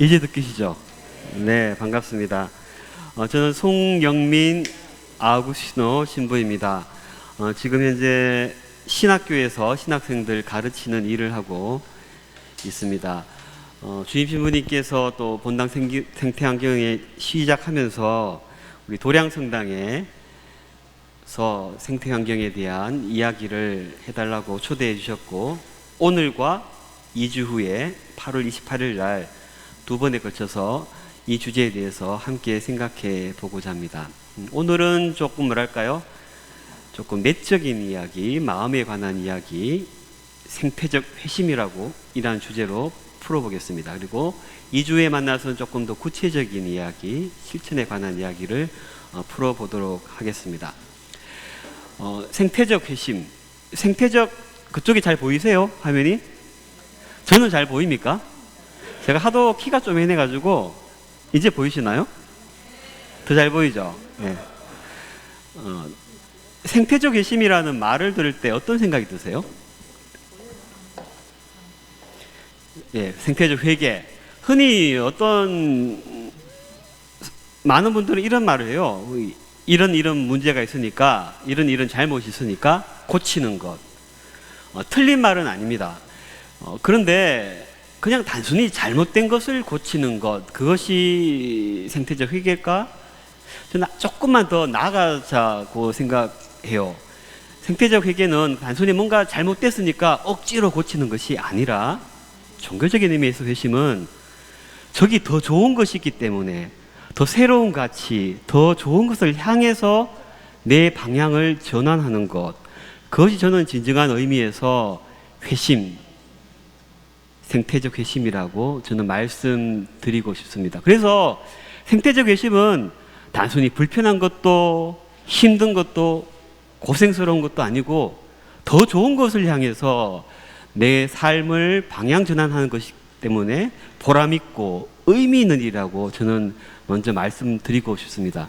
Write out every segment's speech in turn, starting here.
이제 듣기시죠? 네, 반갑습니다. 저는 송영민 아우구스티노 신부입니다. 지금 현재 신학교에서 신학생들 가르치는 일을 하고 있습니다. 주임 신부님께서 또 본당 생태환경에 시작하면서 우리 도량성당에서 생태환경에 대한 이야기를 해달라고 초대해 주셨고, 오늘과 2주 후에 8월 28일 날 두 번에 걸쳐서 이 주제에 대해서 함께 생각해 보고자 합니다. 오늘은 조금 뭐랄까요? 조금 내적인 이야기, 마음에 관한 이야기, 생태적 회심이라고 이런 주제로 풀어보겠습니다. 그리고 2주에 만나서는 조금 더 구체적인 이야기, 실천에 관한 이야기를 풀어보도록 하겠습니다. 생태적 회심, 생태적, 그쪽이 잘 보이세요? 화면이? 저는 잘 보입니까? 제가 하도 키가 좀 해내가지고 이제 보이시나요? 더 잘 보이죠? 네. 생태적 회심이라는 말을 들을 때 어떤 생각이 드세요? 예, 생태적 회개. 흔히 많은 분들은 이런 말을 해요. 이런 문제가 있으니까, 이런 잘못이 있으니까 고치는 것. 틀린 말은 아닙니다. 그런데 그냥 단순히 잘못된 것을 고치는 것, 그것이 생태적 회개일까? 저는 조금만 더 나아가자고 생각해요. 생태적 회개는 단순히 뭔가 잘못됐으니까 억지로 고치는 것이 아니라, 종교적인 의미에서 회심은 저기 더 좋은 것이 있기 때문에, 더 새로운 가치, 더 좋은 것을 향해서 내 방향을 전환하는 것, 그것이 저는 진정한 의미에서 회심, 생태적 회심이라고 저는 말씀드리고 싶습니다. 그래서 생태적 회심은 단순히 불편한 것도 힘든 것도 고생스러운 것도 아니고 더 좋은 것을 향해서 내 삶을 방향 전환하는 것이기 때문에 보람있고 의미 있는 일이라고 저는 먼저 말씀드리고 싶습니다.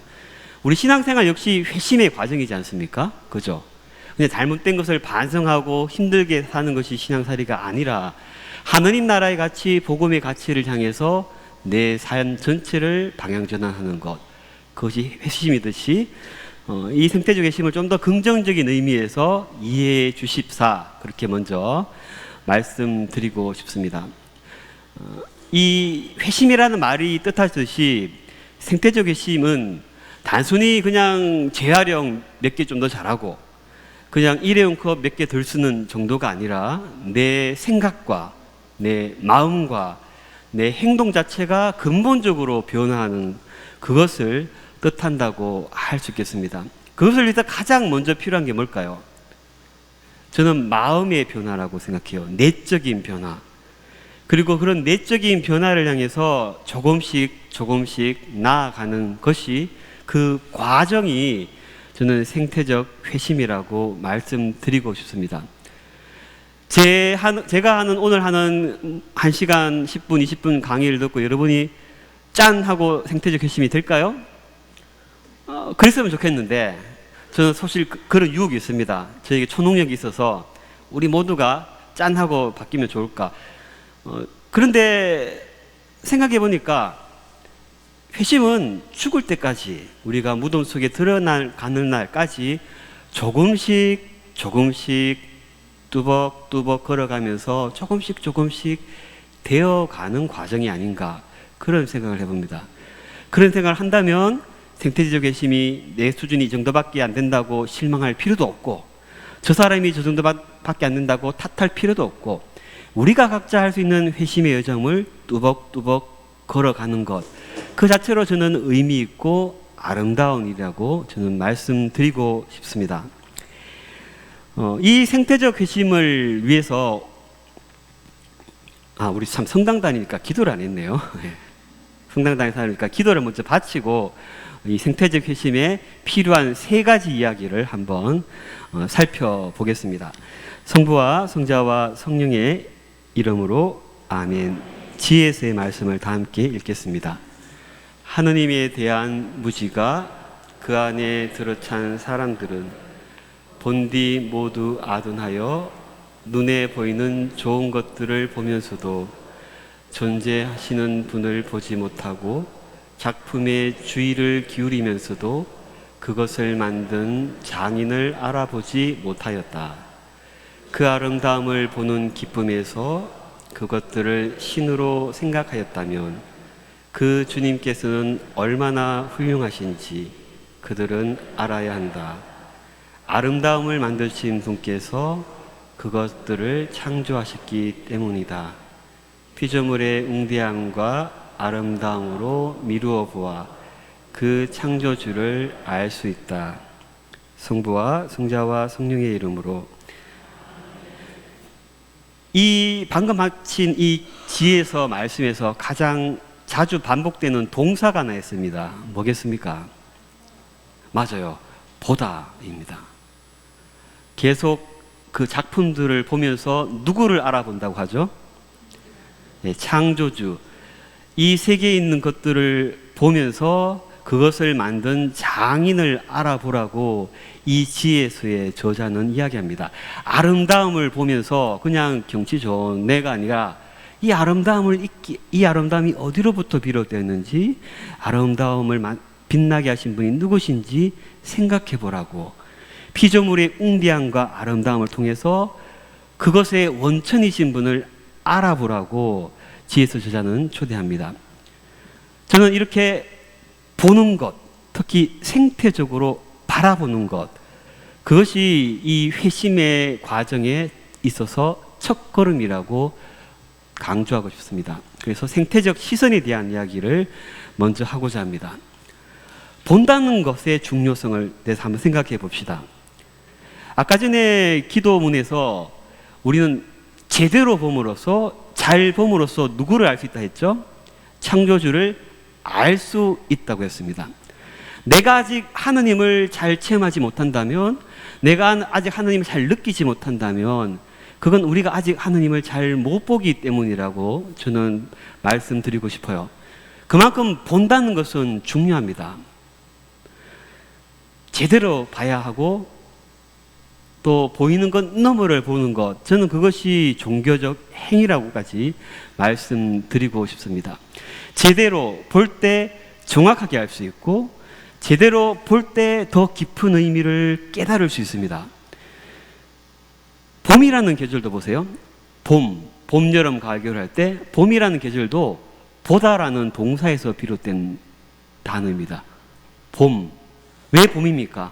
우리 신앙생활 역시 회심의 과정이지 않습니까? 그죠? 근데 잘못된 것을 반성하고 힘들게 사는 것이 신앙살이가 아니라 하느님 나라의 가치, 복음의 가치를 향해서 내 삶 전체를 방향 전환하는 것, 그것이 회심이듯이 이 생태적 회심을 좀 더 긍정적인 의미에서 이해해 주십사, 그렇게 먼저 말씀드리고 싶습니다. 이 회심이라는 말이 뜻하듯이 생태적 회심은 단순히 그냥 재활용 몇 개 좀 더 잘하고 그냥 일회용 컵 몇 개 덜 쓰는 정도가 아니라 내 생각과 내 마음과 내 행동 자체가 근본적으로 변화하는 그것을 뜻한다고 할 수 있겠습니다. 그것을 위해서 가장 먼저 필요한 게 뭘까요? 저는 마음의 변화라고 생각해요. 내적인 변화. 그리고 그런 내적인 변화를 향해서 조금씩 나아가는 것이, 그 과정이 저는 생태적 회심이라고 말씀드리고 싶습니다. 제가 오늘 하는 1시간 10분, 20분 강의를 듣고 여러분이 짠! 하고 생태적 회심이 될까요? 그랬으면 좋겠는데, 저는 사실 그런 유혹이 있습니다. 저에게 초능력이 있어서 우리 모두가 짠! 하고 바뀌면 좋을까? 그런데 생각해 보니까 회심은 죽을 때까지, 우리가 무덤 속에 들어가는 날까지 조금씩 뚜벅뚜벅 걸어가면서 조금씩 되어가는 과정이 아닌가, 그런 생각을 해봅니다. 그런 생각을 한다면 생태적 회심이 내 수준이 이 정도밖에 안 된다고 실망할 필요도 없고, 저 사람이 저 정도밖에 안 된다고 탓할 필요도 없고, 우리가 각자 할 수 있는 회심의 여정을 뚜벅뚜벅 걸어가는 것, 그 자체로 저는 의미 있고 아름다운 일이라고 저는 말씀드리고 싶습니다. 이 생태적 회심을 위해서, 우리 참 성당 다니니까 기도를 안 했네요. 성당 다니니까 기도를 먼저 바치고 이 생태적 회심에 필요한 3가지 이야기를 한번 살펴보겠습니다. 성부와 성자와 성령의 이름으로 아멘. 지혜서의 말씀을 다 함께 읽겠습니다. 하느님에 대한 무지가 그 안에 들어찬 사람들은 본디 모두 아둔하여 눈에 보이는 좋은 것들을 보면서도 존재하시는 분을 보지 못하고 작품에 주의를 기울이면서도 그것을 만든 장인을 알아보지 못하였다. 그 아름다움을 보는 기쁨에서 그것들을 신으로 생각하였다면 그 주님께서는 얼마나 훌륭하신지 그들은 알아야 한다. 아름다움을 만드신 분께서 그것들을 창조하셨기 때문이다. 피조물의 웅대함과 아름다움으로 미루어 보아 그 창조주를 알 수 있다. 성부와 성자와 성령의 이름으로. 이 방금 마친 이 지혜서 말씀에서 가장 자주 반복되는 동사가 하나 있습니다. 뭐겠습니까? 맞아요. 보다입니다. 계속 그 작품들을 보면서 누구를 알아본다고 하죠? 네, 창조주. 이 세계에 있는 것들을 보면서 그것을 만든 장인을 알아보라고 이 지혜서의 저자는 이야기합니다. 아름다움을 보면서 그냥 경치 좋은 내가 아니라 이 아름다움이 어디로부터 비롯되었는지, 아름다움을 빛나게 하신 분이 누구신지 생각해 보라고, 피조물의 웅대함과 아름다움을 통해서 그것의 원천이신 분을 알아보라고 지혜서 저자는 초대합니다. 저는 이렇게 보는 것, 특히 생태적으로 바라보는 것, 그것이 이 회심의 과정에 있어서 첫걸음이라고 강조하고 싶습니다. 그래서 생태적 시선에 대한 이야기를 먼저 하고자 합니다. 본다는 것의 중요성을 대해서 한번 생각해 봅시다. 아까 전에 기도문에서 우리는 제대로 봄으로써, 잘 봄으로써 누구를 알 수 있다 했죠? 창조주를 알 수 있다고 했습니다. 내가 아직 하느님을 잘 체험하지 못한다면, 내가 아직 하느님을 잘 느끼지 못한다면 그건 우리가 아직 하느님을 잘 못 보기 때문이라고 저는 말씀드리고 싶어요. 그만큼 본다는 것은 중요합니다. 제대로 봐야 하고 또 보이는 것 너머를 보는 것, 저는 그것이 종교적 행위라고까지 말씀드리고 싶습니다. 제대로 볼 때 정확하게 알 수 있고, 제대로 볼 때 더 깊은 의미를 깨달을 수 있습니다. 봄이라는 계절도 보세요. 봄, 여름, 가을, 겨울 할 때 봄이라는 계절도 보다라는 동사에서 비롯된 단어입니다. 봄. 왜 봄입니까?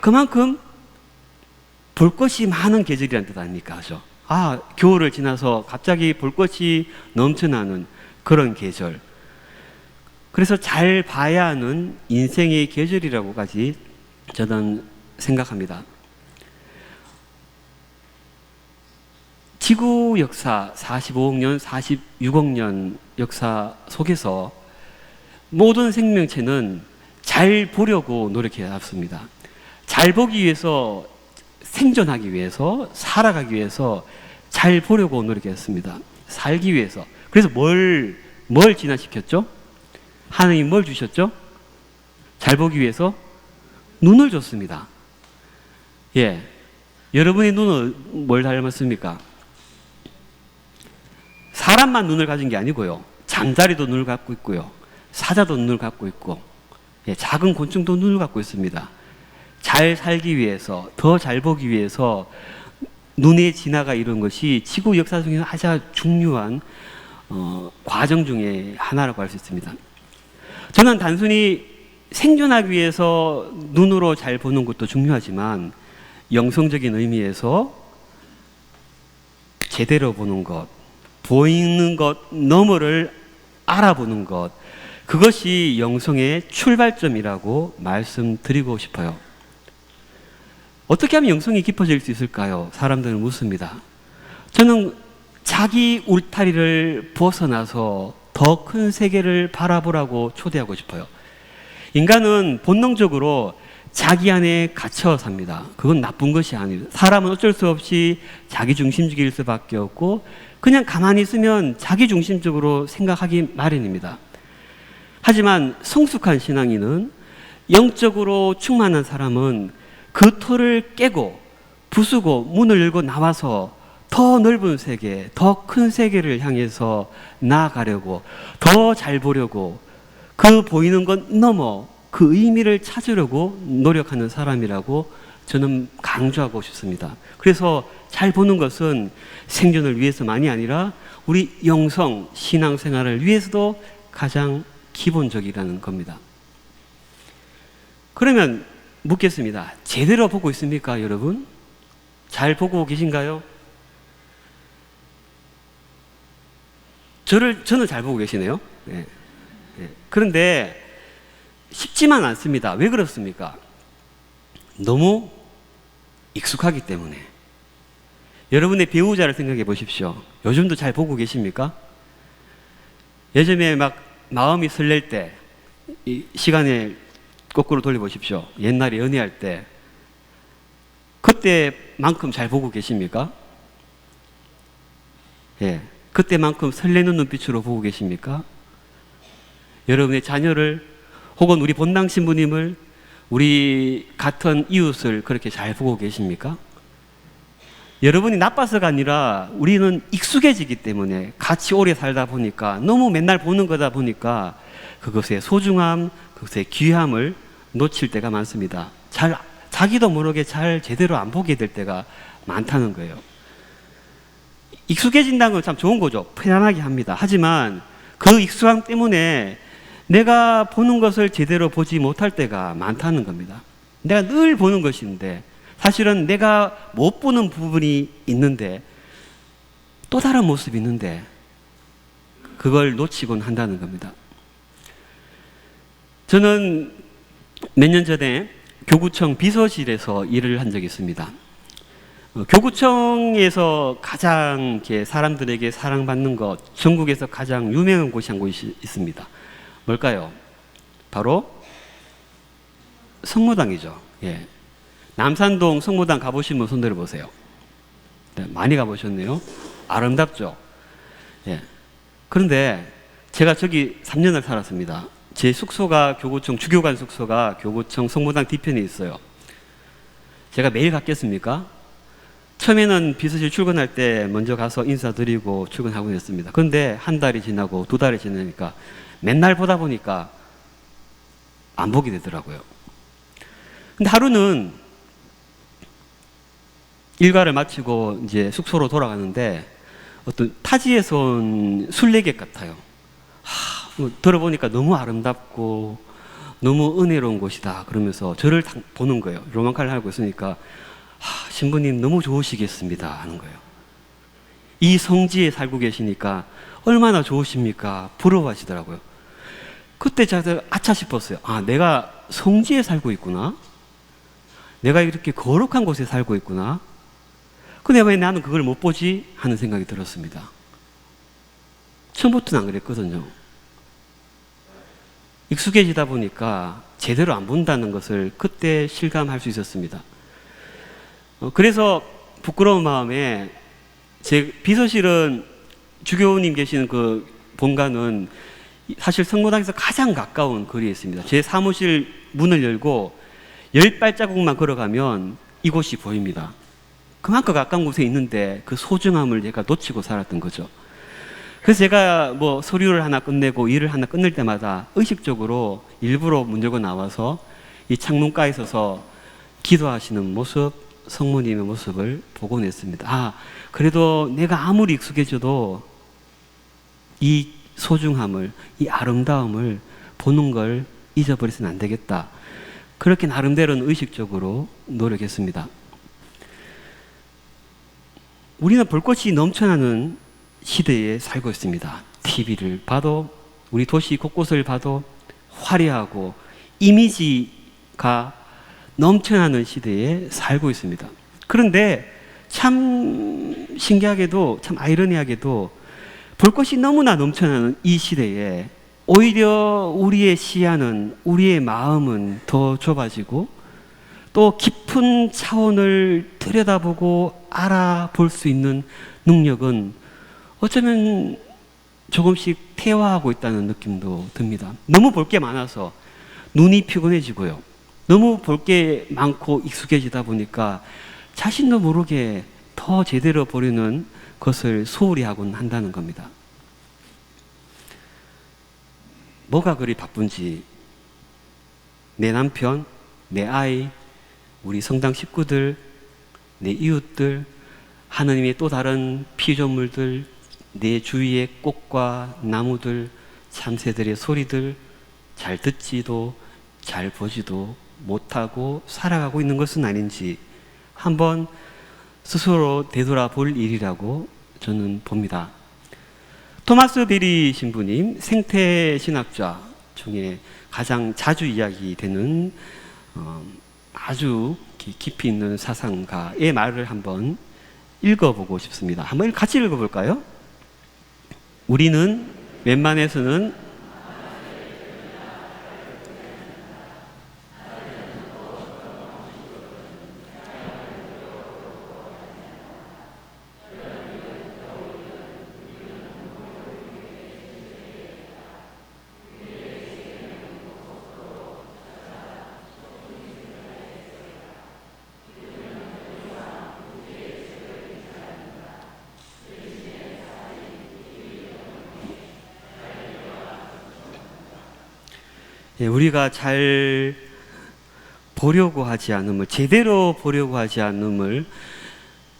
그만큼 볼 것이 많은 계절이라는 뜻 아닙니까? 그죠? 겨울을 지나서 갑자기 볼 것이 넘쳐나는 그런 계절. 그래서 잘 봐야 하는 인생의 계절이라고까지 저는 생각합니다. 지구 역사 45억 년, 46억 년 역사 속에서 모든 생명체는 잘 보려고 노력해 왔습니다. 잘 보기 위해서, 생존하기 위해서, 살아가기 위해서 잘 보려고 노력했습니다. 살기 위해서. 그래서 뭘 진화시켰죠? 하나님 뭘 주셨죠? 잘 보기 위해서 눈을 줬습니다. 예, 여러분의 눈은 뭘 닮았습니까? 사람만 눈을 가진 게 아니고요, 잠자리도 눈을 갖고 있고요, 사자도 눈을 갖고 있고, 예, 작은 곤충도 눈을 갖고 있습니다. 잘 살기 위해서, 더 잘 보기 위해서 눈의 진화가 이룬 것이 지구 역사 중에 아주 중요한 과정 중에 하나라고 할 수 있습니다. 저는 단순히 생존하기 위해서 눈으로 잘 보는 것도 중요하지만, 영성적인 의미에서 제대로 보는 것, 보이는 것 너머를 알아보는 것, 그것이 영성의 출발점이라고 말씀드리고 싶어요. 어떻게 하면 영성이 깊어질 수 있을까요? 사람들은 묻습니다. 저는 자기 울타리를 벗어나서 더 큰 세계를 바라보라고 초대하고 싶어요. 인간은 본능적으로 자기 안에 갇혀 삽니다. 그건 나쁜 것이 아니에요. 사람은 어쩔 수 없이 자기중심적일 수밖에 없고, 그냥 가만히 있으면 자기중심적으로 생각하기 마련입니다. 하지만 성숙한 신앙인은, 영적으로 충만한 사람은 그 틀을 깨고 부수고 문을 열고 나와서 더 넓은 세계, 더 큰 세계를 향해서 나아가려고, 더 잘 보려고, 그 보이는 것 넘어 그 의미를 찾으려고 노력하는 사람이라고 저는 강조하고 싶습니다. 그래서 잘 보는 것은 생존을 위해서만이 아니라 우리 영성, 신앙생활을 위해서도 가장 기본적이라는 겁니다. 그러면 묻겠습니다. 제대로 보고 있습니까, 여러분? 잘 보고 계신가요? 저는 잘 보고 계시네요. 네. 네. 그런데 쉽지만 않습니다. 왜 그렇습니까? 너무 익숙하기 때문에. 여러분의 배우자를 생각해 보십시오. 요즘도 잘 보고 계십니까? 예전에 막 마음이 설렐 때, 이 시간을 거꾸로 돌려보십시오. 옛날에 연애할 때, 그때만큼 잘 보고 계십니까? 예. 그때만큼 설레는 눈빛으로 보고 계십니까? 여러분의 자녀를, 혹은 우리 본당 신부님을, 우리 같은 이웃을 그렇게 잘 보고 계십니까? 여러분이 나빠서가 아니라 우리는 익숙해지기 때문에, 같이 오래 살다 보니까, 너무 맨날 보는 거다 보니까 그것의 소중함, 그것의 귀함을 놓칠 때가 많습니다. 자기도 모르게 잘 제대로 안 보게 될 때가 많다는 거예요. 익숙해진다는 건 참 좋은 거죠. 편안하게 합니다. 하지만 그 익숙함 때문에 내가 보는 것을 제대로 보지 못할 때가 많다는 겁니다. 내가 늘 보는 것인데 사실은 내가 못 보는 부분이 있는데, 또 다른 모습이 있는데 그걸 놓치곤 한다는 겁니다. 저는 몇 년 전에 교구청 비서실에서 일을 한 적이 있습니다. 교구청에서 가장 이렇게 사람들에게 사랑받는 것, 전국에서 가장 유명한 곳이 한 곳이 있습니다. 뭘까요? 바로 성모당이죠. 예. 남산동 성모당 가보신 분 손 들어보세요. 네, 많이 가보셨네요. 아름답죠? 예. 그런데 제가 저기 3년을 살았습니다. 제 숙소가 교구청, 주교관 숙소가 교구청 성모당 뒤편에 있어요. 제가 매일 갔겠습니까? 처음에는 비서실 출근할 때 먼저 가서 인사드리고 출근하고 했습니다. 그런데 한 달이 지나고 두 달이 지나니까 맨날 보다 보니까 안 보게 되더라고요. 근데 하루는 일과를 마치고 이제 숙소로 돌아가는데 어떤 타지에서 온 순례객 같아요. 들어보니까 너무 아름답고 너무 은혜로운 곳이다 그러면서 저를 딱 보는 거예요. 로마카를 하고 있으니까 신부님 너무 좋으시겠습니다 하는 거예요. 이 성지에 살고 계시니까 얼마나 좋으십니까? 부러워하시더라고요. 그때 제가 아차 싶었어요. 내가 성지에 살고 있구나. 내가 이렇게 거룩한 곳에 살고 있구나. 근데 왜 나는 그걸 못 보지? 하는 생각이 들었습니다. 처음부터는 안 그랬거든요. 익숙해지다 보니까 제대로 안 본다는 것을 그때 실감할 수 있었습니다. 그래서 부끄러운 마음에 제 비서실은 주교님 계시는 그 본관은 사실 성모당에서 가장 가까운 거리에 있습니다. 제 사무실 문을 열고 10발자국만 걸어가면 이곳이 보입니다. 그만큼 가까운 곳에 있는데 그 소중함을 제가 놓치고 살았던 거죠. 그래서 제가 뭐 서류를 하나 끝내고 일을 하나 끝낼 때마다 의식적으로 일부러 문 열고 나와서 이 창문가에 서서 기도하시는 모습, 성모님의 모습을 보곤 했습니다. 그래도 내가 아무리 익숙해져도 이 소중함을, 이 아름다움을 보는 걸 잊어버려서는 안 되겠다. 그렇게 나름대로는 의식적으로 노력했습니다. 우리는 볼것이 넘쳐나는 시대에 살고 있습니다. TV를 봐도, 우리 도시 곳곳을 봐도 화려하고 이미지가 넘쳐나는 시대에 살고 있습니다. 그런데 참 신기하게도, 참 아이러니하게도 볼 것이 너무나 넘쳐나는 이 시대에 오히려 우리의 시야는, 우리의 마음은 더 좁아지고 또 깊은 차원을 들여다보고 알아볼 수 있는 능력은 어쩌면 조금씩 퇴화하고 있다는 느낌도 듭니다. 너무 볼 게 많아서 눈이 피곤해지고요. 너무 볼 게 많고 익숙해지다 보니까 자신도 모르게 더 제대로 보려는 것을 소홀히 하곤 한다는 겁니다. 뭐가 그리 바쁜지 내 남편, 내 아이, 우리 성당 식구들, 내 이웃들, 하나님의 또 다른 피조물들, 내 주위의 꽃과 나무들, 참새들의 소리들 잘 듣지도 잘 보지도 못하고 살아가고 있는 것은 아닌지 한번 스스로 되돌아볼 일이라고 저는 봅니다. 토마스 베리 신부님, 생태신학자 중에 가장 자주 이야기되는 아주 깊이 있는 사상가의 말을 한번 읽어보고 싶습니다. 한번 같이 읽어볼까요? 우리는 웬만해서는 우리가 잘 보려고 하지 않음을, 제대로 보려고 하지 않음을,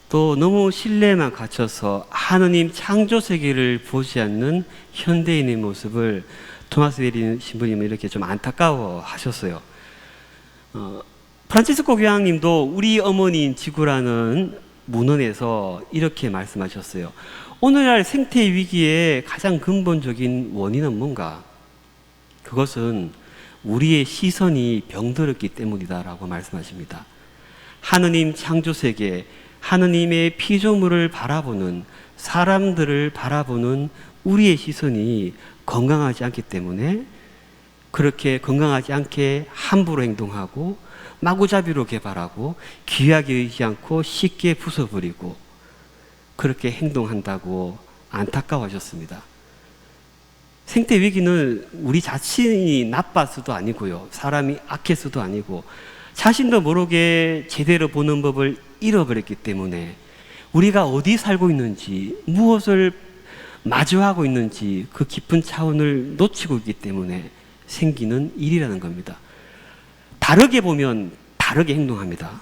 또 너무 신뢰만 갖춰서 하느님 창조 세계를 보지 않는 현대인의 모습을 토마스 베리 신부님은 이렇게 좀 안타까워 하셨어요. 프란치스코 교황님도 우리 어머니인 지구라는 문헌에서 이렇게 말씀하셨어요. 오늘날 생태 위기의 가장 근본적인 원인은 뭔가? 그것은 우리의 시선이 병들었기 때문이다라고 말씀하십니다. 하느님 창조세계, 하느님의 피조물을 바라보는, 사람들을 바라보는 우리의 시선이 건강하지 않기 때문에 그렇게 건강하지 않게 함부로 행동하고 마구잡이로 개발하고 귀하게 여기지 않고 쉽게 부숴버리고 그렇게 행동한다고 안타까워하셨습니다. 생태 위기는 우리 자신이 나빠서도 아니고요, 사람이 악해서도 아니고 자신도 모르게 제대로 보는 법을 잃어버렸기 때문에 우리가 어디 살고 있는지, 무엇을 마주하고 있는지 그 깊은 차원을 놓치고 있기 때문에 생기는 일이라는 겁니다. 다르게 보면 다르게 행동합니다.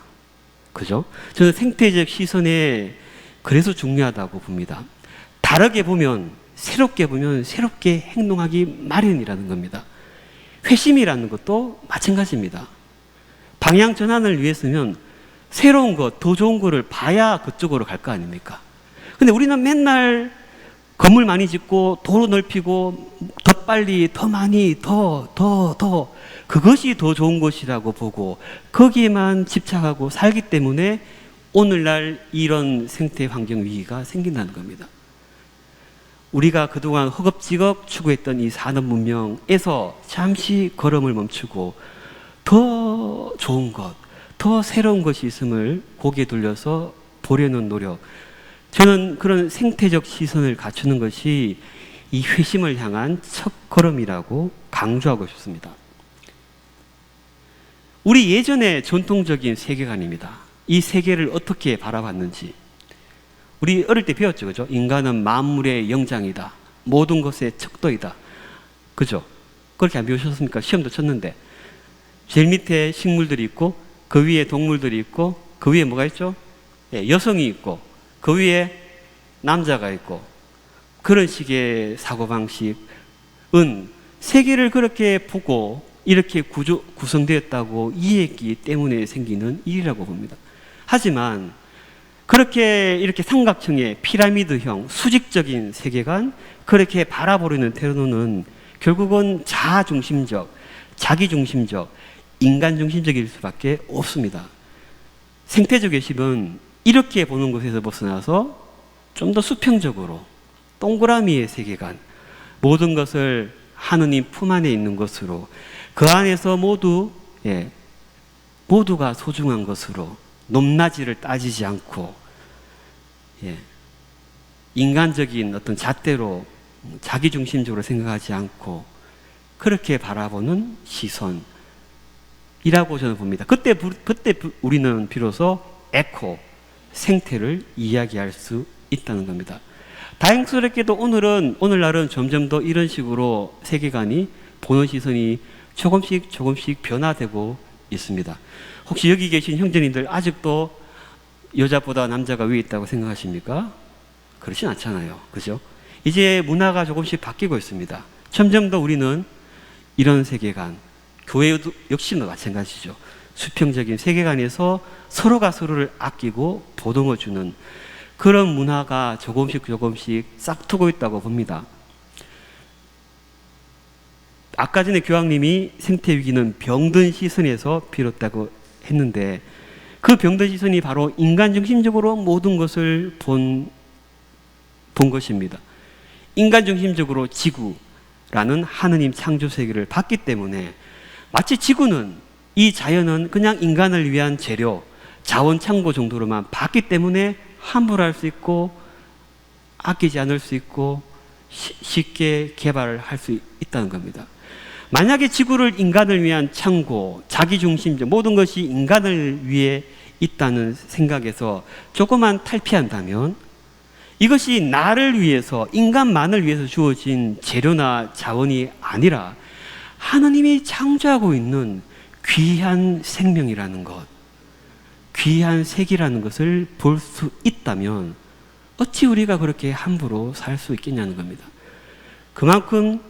그죠? 저는 생태적 시선에 그래서 중요하다고 봅니다. 다르게 보면, 새롭게 보면 새롭게 행동하기 마련이라는 겁니다. 회심이라는 것도 마찬가지입니다. 방향 전환을 위해서는 새로운 것, 더 좋은 거를 봐야 그쪽으로 갈 거 아닙니까? 근데 우리는 맨날 건물 많이 짓고 도로 넓히고 더 빨리, 더 많이, 더 그것이 더 좋은 것이라고 보고 거기에만 집착하고 살기 때문에 오늘날 이런 생태 환경 위기가 생긴다는 겁니다. 우리가 그동안 허겁지겁 추구했던 이 산업 문명에서 잠시 걸음을 멈추고 더 좋은 것, 더 새로운 것이 있음을 고개 돌려서 보려는 노력, 저는 그런 생태적 시선을 갖추는 것이 이 회심을 향한 첫 걸음이라고 강조하고 싶습니다. 우리 예전의 전통적인 세계관입니다. 이 세계를 어떻게 바라봤는지 우리 어릴 때 배웠죠, 그죠? 인간은 만물의 영장이다, 모든 것의 척도이다, 그죠? 그렇게 안 배우셨습니까? 시험도 쳤는데 제일 밑에 식물들이 있고 그 위에 동물들이 있고 그 위에 뭐가 있죠? 여성이 있고 그 위에 남자가 있고, 그런 식의 사고방식은 세계를 그렇게 보고 이렇게 구성되었다고 이해했기 때문에 생기는 일이라고 봅니다. 하지만 그렇게 이렇게 삼각형의 피라미드형 수직적인 세계관, 그렇게 바라보려는 태도는 결국은 자아중심적, 자기중심적, 인간중심적일 수밖에 없습니다. 생태적 외심은 이렇게 보는 것에서 벗어나서 좀 더 수평적으로 동그라미의 세계관, 모든 것을 하느님 품 안에 있는 것으로, 그 안에서 모두가 소중한 것으로, 높낮이를 따지지 않고 인간적인 어떤 잣대로 자기중심적으로 생각하지 않고 그렇게 바라보는 시선이라고 저는 봅니다. 그때 우리는 비로소 에코, 생태를 이야기할 수 있다는 겁니다. 다행스럽게도 오늘날은 점점 더 이런 식으로 세계관이, 보는 시선이 조금씩 변화되고 있습니다. 혹시 여기 계신 형제님들 아직도 여자보다 남자가 위에 있다고 생각하십니까? 그렇진 않잖아요. 그죠? 이제 문화가 조금씩 바뀌고 있습니다. 점점 더 우리는 이런 세계관, 교회도 역시나 마찬가지죠. 수평적인 세계관에서 서로가 서로를 아끼고 보듬어주는 그런 문화가 조금씩 싹트고 있다고 봅니다. 아까 전에 교황님이 생태 위기는 병든 시선에서 비롯다고 했는데, 그 병든 시선이 바로 인간 중심적으로 모든 것을 본 것입니다. 인간 중심적으로 지구라는 하느님 창조 세계를 봤기 때문에, 마치 지구는, 이 자연은 그냥 인간을 위한 재료, 자원 창고 정도로만 봤기 때문에 함부로 할 수 있고 아끼지 않을 수 있고 쉽게 개발을 할 수 있다는 겁니다. 만약에 지구를 인간을 위한 창고, 자기중심적 모든 것이 인간을 위해 있다는 생각에서 조금만 탈피한다면, 이것이 나를 위해서, 인간만을 위해서 주어진 재료나 자원이 아니라 하나님이 창조하고 있는 귀한 생명이라는 것, 귀한 색이라는 것을 볼 수 있다면 어찌 우리가 그렇게 함부로 살 수 있겠냐는 겁니다. 그만큼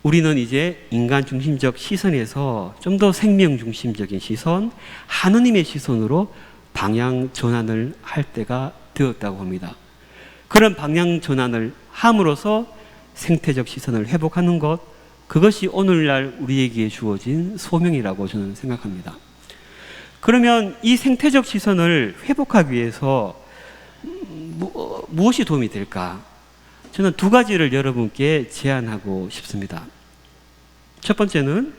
우리는 이제 인간 중심적 시선에서 좀 더 생명 중심적인 시선, 하느님의 시선으로 방향 전환을 할 때가 되었다고 합니다. 그런 방향 전환을 함으로써 생태적 시선을 회복하는 것, 그것이 오늘날 우리에게 주어진 소명이라고 저는 생각합니다. 그러면 이 생태적 시선을 회복하기 위해서 무엇이 도움이 될까? 저는 두 가지를 여러분께 제안하고 싶습니다. 첫 번째는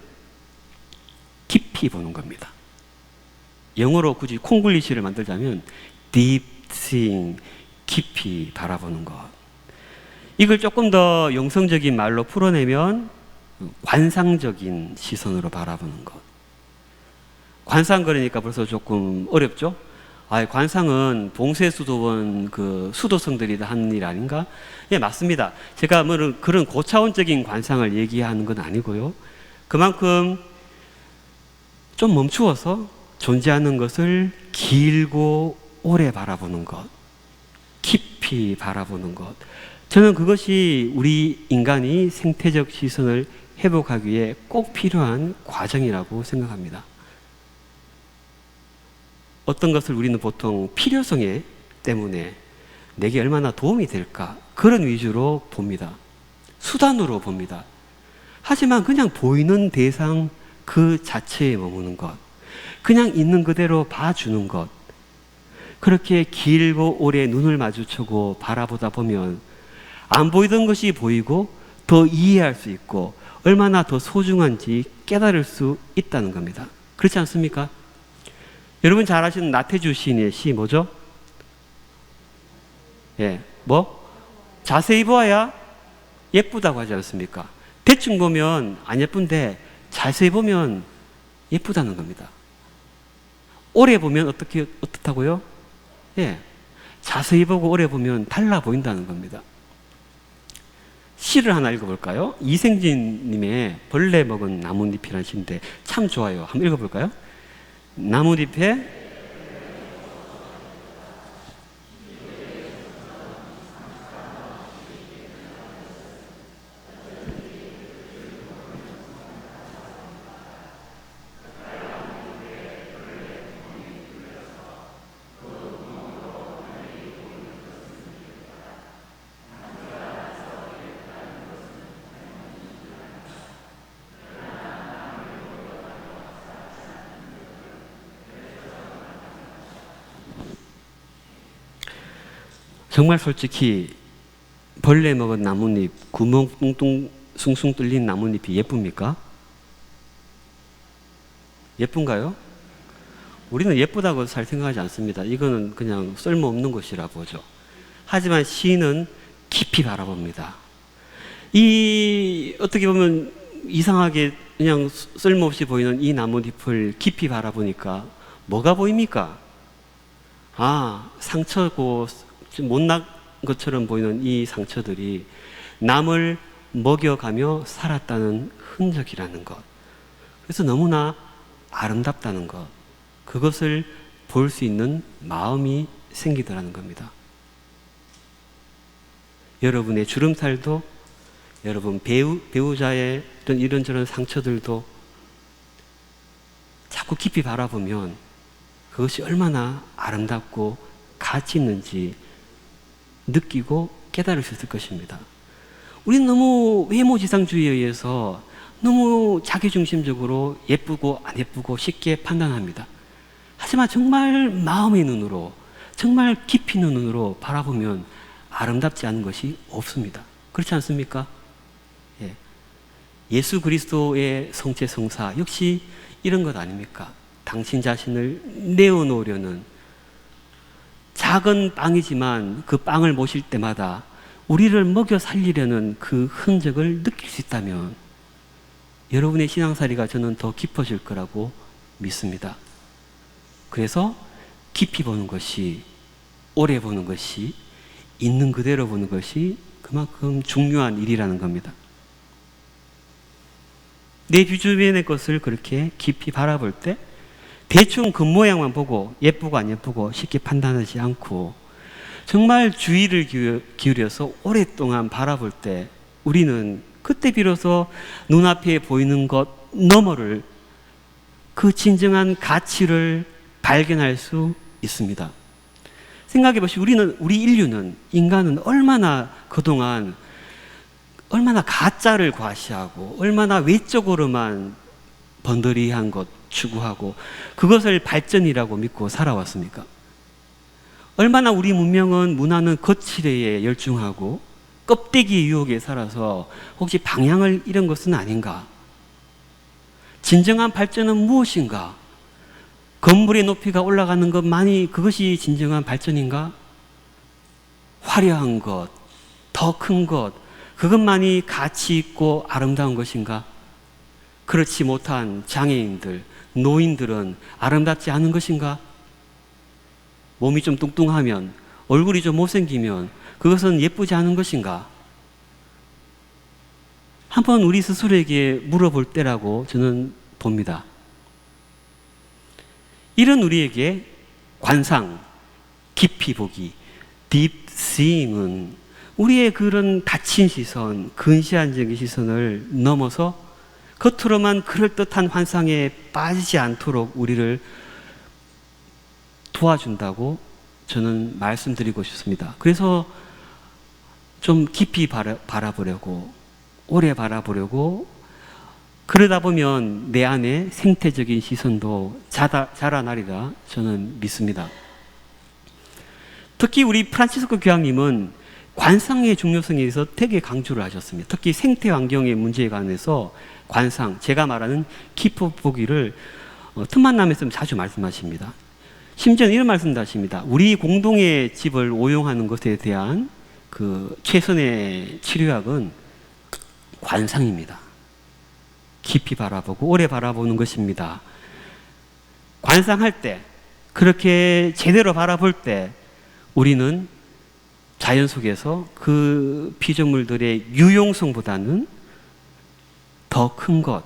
깊이 보는 겁니다. 영어로 굳이 콩글리시를 만들자면 deep seeing, 깊이 바라보는 것. 이걸 조금 더 영성적인 말로 풀어내면 관상적인 시선으로 바라보는 것. 관상 그러니까 벌써 조금 어렵죠? 관상은 봉쇄수도원 그 수도성들이 하는 일 아닌가? 예, 맞습니다. 제가 뭐 그런 고차원적인 관상을 얘기하는 건 아니고요. 그만큼 좀 멈추어서 존재하는 것을 길고 오래 바라보는 것, 깊이 바라보는 것. 저는 그것이 우리 인간이 생태적 시선을 회복하기 위해 꼭 필요한 과정이라고 생각합니다. 어떤 것을 우리는 보통 필요성 때문에 내게 얼마나 도움이 될까, 그런 위주로 봅니다. 수단으로 봅니다. 하지만 그냥 보이는 대상 그 자체에 머무는 것, 그냥 있는 그대로 봐주는 것, 그렇게 길고 오래 눈을 마주치고 바라보다 보면 안 보이던 것이 보이고 더 이해할 수 있고 얼마나 더 소중한지 깨달을 수 있다는 겁니다. 그렇지 않습니까? 여러분 잘 아시는 나태주 시인의 시 뭐죠? 예, 자세히 보아야 예쁘다고 하지 않습니까? 대충 보면 안 예쁜데 자세히 보면 예쁘다는 겁니다. 오래 보면 어떻다고요? 예, 자세히 보고 오래 보면 달라 보인다는 겁니다. 시를 하나 읽어볼까요? 이생진 님의 벌레 먹은 나뭇잎이라는 시인데 참 좋아요. 한번 읽어볼까요? 나뭇잎에 정말 솔직히 벌레 먹은 나뭇잎, 구멍 뚱뚱 숭숭 뚫린 나뭇잎이 예쁩니까? 예쁜가요? 우리는 예쁘다고 잘 생각하지 않습니다. 이거는 그냥 쓸모없는 것이라 보죠. 하지만 시인은 깊이 바라봅니다. 어떻게 보면 이상하게 그냥 쓸모없이 보이는 이 나뭇잎을 깊이 바라보니까 뭐가 보입니까? 상처고 못난 것처럼 보이는 이 상처들이 남을 먹여가며 살았다는 흔적이라는 것. 그래서 너무나 아름답다는 것. 그것을 볼 수 있는 마음이 생기더라는 겁니다. 여러분의 주름살도, 여러분 배우자의 이런저런 상처들도 자꾸 깊이 바라보면 그것이 얼마나 아름답고 가치 있는지 느끼고 깨달을 수 있을 것입니다. 우리는 너무 외모지상주의에 의해서 너무 자기중심적으로 예쁘고 안 예쁘고 쉽게 판단합니다. 하지만 정말 마음의 눈으로, 정말 깊이 있는 눈으로 바라보면 아름답지 않은 것이 없습니다. 그렇지 않습니까? 예. 예수 그리스도의 성체 성사 역시 이런 것 아닙니까? 당신 자신을 내어놓으려는, 작은 빵이지만 그 빵을 모실 때마다 우리를 먹여 살리려는 그 흔적을 느낄 수 있다면 여러분의 신앙살이가 저는 더 깊어질 거라고 믿습니다. 그래서 깊이 보는 것이, 오래 보는 것이, 있는 그대로 보는 것이 그만큼 중요한 일이라는 겁니다. 내 주변의 것을 그렇게 깊이 바라볼 때 대충 겉모양만 보고 예쁘고 안 예쁘고 쉽게 판단하지 않고 정말 주의를 기울여서 오랫동안 바라볼 때 우리는 그때 비로소 눈앞에 보이는 것 너머를, 그 진정한 가치를 발견할 수 있습니다. 생각해 보시면 우리 인류는, 인간은 얼마나 그동안 얼마나 가짜를 과시하고 얼마나 외적으로만 번더리한 것 추구하고 그것을 발전이라고 믿고 살아왔습니까? 얼마나 우리 문명은, 문화는 거칠에 열중하고 껍데기 유혹에 살아서 혹시 방향을 잃은 것은 아닌가? 진정한 발전은 무엇인가? 건물의 높이가 올라가는 것만이 그것이 진정한 발전인가? 화려한 것, 더 큰 것, 그것만이 가치 있고 아름다운 것인가? 그렇지 못한 장애인들, 노인들은 아름답지 않은 것인가? 몸이 좀 뚱뚱하면, 얼굴이 좀 못생기면 그것은 예쁘지 않은 것인가? 한번 우리 스스로에게 물어볼 때라고 저는 봅니다. 이런 우리에게 관상, 깊이 보기, deep seeing은 우리의 그런 닫힌 시선, 근시안적인 시선을 넘어서 겉으로만 그럴듯한 환상에 빠지지 않도록 우리를 도와준다고 저는 말씀드리고 싶습니다. 그래서 좀 깊이 바라보려고, 오래 바라보려고, 그러다 보면 내 안에 생태적인 시선도 자라나리라 저는 믿습니다. 특히 우리 프란치스코 교황님은 관상의 중요성에 대해서 되게 강조를 하셨습니다. 특히 생태 환경의 문제에 관해서 관상, 제가 말하는 깊이 보기를 틈만 나면 자주 말씀하십니다. 심지어는 이런 말씀도 하십니다. 우리 공동의 집을 오용하는 것에 대한 그 최선의 치료약은 관상입니다. 깊이 바라보고 오래 바라보는 것입니다. 관상할 때, 그렇게 제대로 바라볼 때 우리는 자연 속에서 그 피조물들의 유용성보다는 더 큰 것,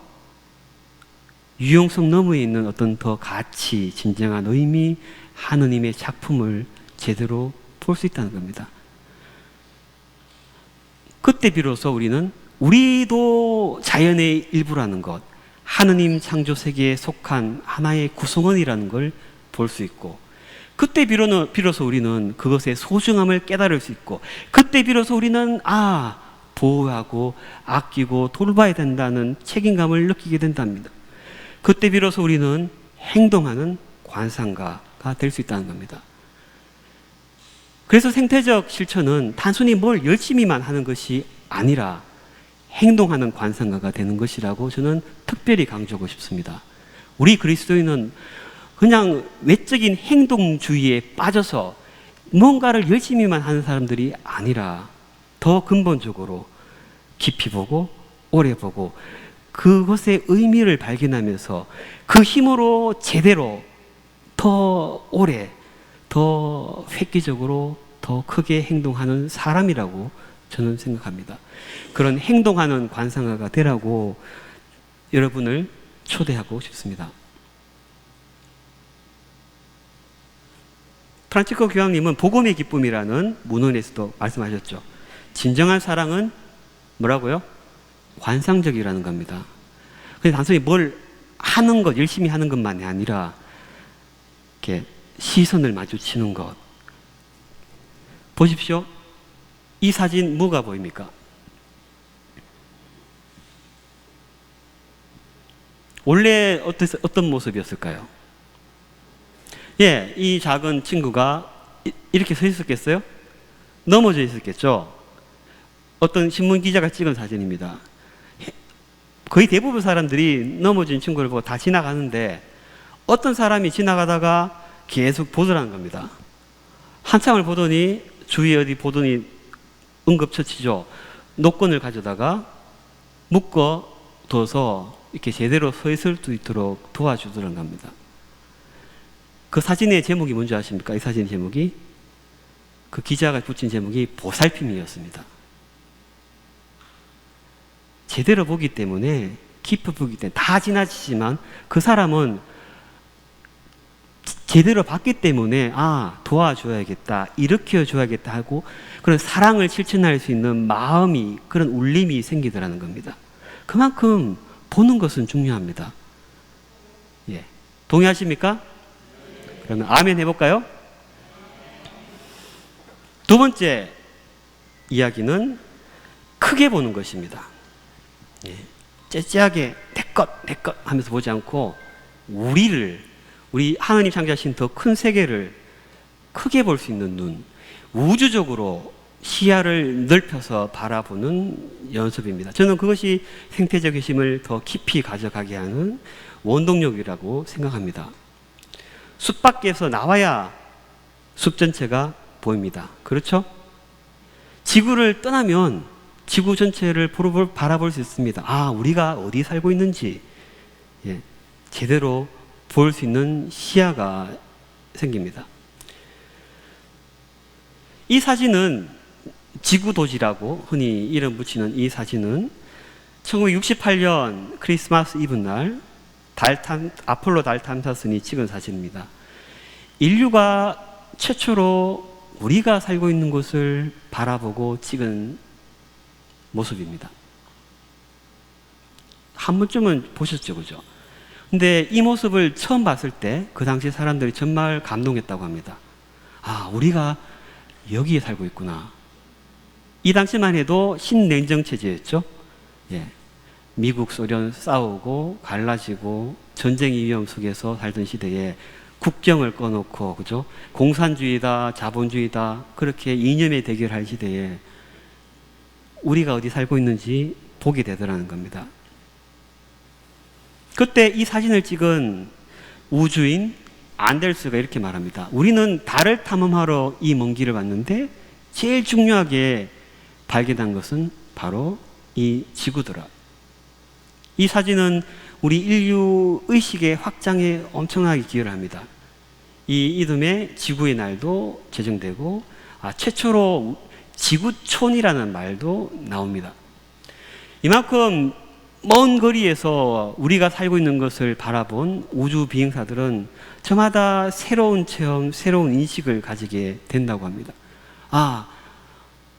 유용성 너머에 있는 어떤 더 가치, 진정한 의미, 하느님의 작품을 제대로 볼 수 있다는 겁니다. 그때 비로소 우리도 자연의 일부라는 것, 하느님 창조 세계에 속한 하나의 구성원이라는 걸 볼 수 있고, 그때 비로소 우리는 그것의 소중함을 깨달을 수 있고, 그때 비로소 우리는 보호하고 아끼고 돌봐야 된다는 책임감을 느끼게 된답니다. 그때 비로소 우리는 행동하는 관상가가 될 수 있다는 겁니다. 그래서 생태적 실천은 단순히 뭘 열심히만 하는 것이 아니라 행동하는 관상가가 되는 것이라고 저는 특별히 강조하고 싶습니다. 우리 그리스도인은 그냥 외적인 행동주의에 빠져서 뭔가를 열심히만 하는 사람들이 아니라 더 근본적으로 깊이 보고 오래 보고 그것의 의미를 발견하면서 그 힘으로 제대로 더 오래 더 획기적으로 더 크게 행동하는 사람이라고 저는 생각합니다. 그런 행동하는 관상가가 되라고 여러분을 초대하고 싶습니다. 프란치스코 교황님은 복음의 기쁨이라는 문헌에서도 말씀하셨죠. 진정한 사랑은 뭐라고요? 관상적이라는 겁니다. 그냥 단순히 뭘 하는 것, 열심히 하는 것만이 아니라 이렇게 시선을 마주치는 것. 보십시오. 이 사진 뭐가 보입니까? 원래 어떤 모습이었을까요? 예, 이 작은 친구가 이렇게 서 있었겠어요? 넘어져 있었겠죠? 어떤 신문 기자가 찍은 사진입니다. 거의 대부분 사람들이 넘어진 친구를 보고 다 지나가는데 어떤 사람이 지나가다가 계속 보더라는 겁니다. 한참을 보더니 주위에 어디 보더니 응급처치죠. 노끈을 가져다가 묶어둬서 이렇게 제대로 서 있을 수 있도록 도와주더란 겁니다. 그 사진의 제목이 뭔지 아십니까? 이 사진 제목이, 그 기자가 붙인 제목이 보살핌이었습니다. 제대로 보기 때문에, 깊이 보기 때문에 다 지나치지만 그 사람은 제대로 봤기 때문에 도와줘야겠다, 일으켜줘야겠다 하고 그런 사랑을 실천할 수 있는 마음이, 그런 울림이 생기더라는 겁니다. 그만큼 보는 것은 중요합니다. 예. 동의하십니까? 그러면 아멘 해볼까요? 두 번째 이야기는 크게 보는 것입니다. 예. 째째하게 내 것 하면서 보지 않고 우리 하나님 창조하신 더 큰 세계를 크게 볼 수 있는 눈, 우주적으로 시야를 넓혀서 바라보는 연습입니다. 저는 그것이 생태적 핵심을 더 깊이 가져가게 하는 원동력이라고 생각합니다. 숲 밖에서 나와야 숲 전체가 보입니다. 그렇죠? 지구를 떠나면 지구 전체를 바라볼 수 있습니다. 우리가 어디 살고 있는지 제대로 볼 수 있는 시야가 생깁니다. 이 사진은 지구도지라고 흔히 이름 붙이는 이 사진은 1968년 크리스마스 이브날 아폴로 달 탐사선이 찍은 사진입니다. 인류가 최초로 우리가 살고 있는 곳을 바라보고 찍은 모습입니다. 한 번쯤은 보셨죠, 그죠? 근데 이 모습을 처음 봤을 때 그 당시 사람들이 정말 감동했다고 합니다. 우리가 여기에 살고 있구나. 이 당시만 해도 신냉정 체제였죠. 예. 미국, 소련 싸우고 갈라지고 전쟁의 위험 속에서 살던 시대에 국경을 꺼놓고, 그죠? 공산주의다, 자본주의다, 그렇게 이념의 대결할 시대에 우리가 어디 살고 있는지 보게 되더라는 겁니다. 그때 이 사진을 찍은 우주인 안델스가 이렇게 말합니다. 우리는 달을 탐험하러 이 먼 길을 왔는데 제일 중요하게 발견한 것은 바로 이 지구더라. 이 사진은 우리 인류 의식의 확장에 엄청나게 기여를 합니다. 이 이듬해 지구의 날도 제정되고 최초로 지구촌이라는 말도 나옵니다. 이만큼 먼 거리에서 우리가 살고 있는 것을 바라본 우주 비행사들은 저마다 새로운 체험, 새로운 인식을 가지게 된다고 합니다.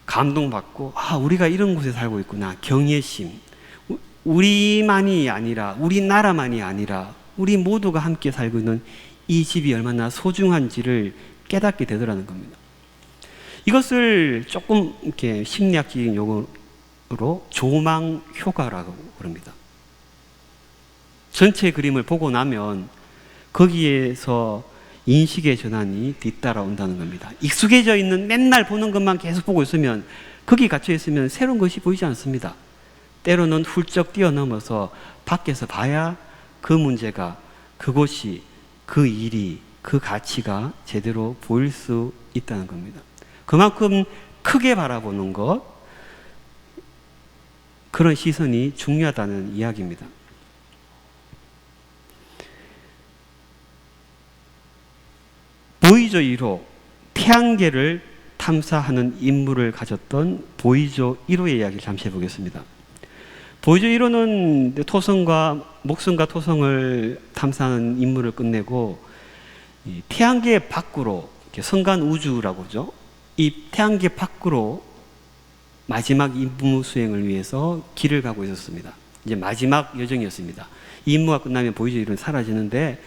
감동받고 우리가 이런 곳에 살고 있구나. 경외심. 우리만이 아니라, 우리나라만이 아니라 우리 모두가 함께 살고 있는 이 집이 얼마나 소중한지를 깨닫게 되더라는 겁니다. 이것을 조금 이렇게 심리학적인 용어로 조망 효과라고 그럽니다. 전체 그림을 보고 나면 거기에서 인식의 전환이 뒤따라온다는 겁니다. 익숙해져 있는, 맨날 보는 것만 계속 보고 있으면, 거기 갇혀 있으면 새로운 것이 보이지 않습니다. 때로는 훌쩍 뛰어넘어서 밖에서 봐야 그 문제가, 그곳이, 그 일이, 그 가치가 제대로 보일 수 있다는 겁니다. 그만큼 크게 바라보는 것, 그런 시선이 중요하다는 이야기입니다. 보이저 1호, 태양계를 탐사하는 임무를 가졌던 보이저 1호의 이야기를 잠시 해보겠습니다. 보이저 1호는 목성과 토성을 탐사하는 임무를 끝내고 태양계 밖으로, 성간 우주라고 하죠. 이 태양계 밖으로 마지막 임무 수행을 위해서 길을 가고 있었습니다. 이제 마지막 여정이었습니다. 이 임무가 끝나면 보이저 1호는 사라지는데,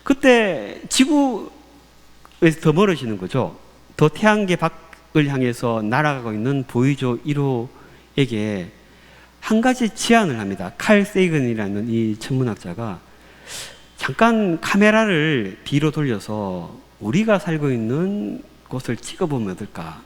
그때 지구에서 더 멀어지는 거죠. 더 태양계 밖을 향해서 날아가고 있는 보이저 1호에게 한 가지 제안을 합니다. 칼 세이건이라는 이 천문학자가 잠깐 카메라를 뒤로 돌려서 우리가 살고 있는 곳을 찍어보면 어떨까?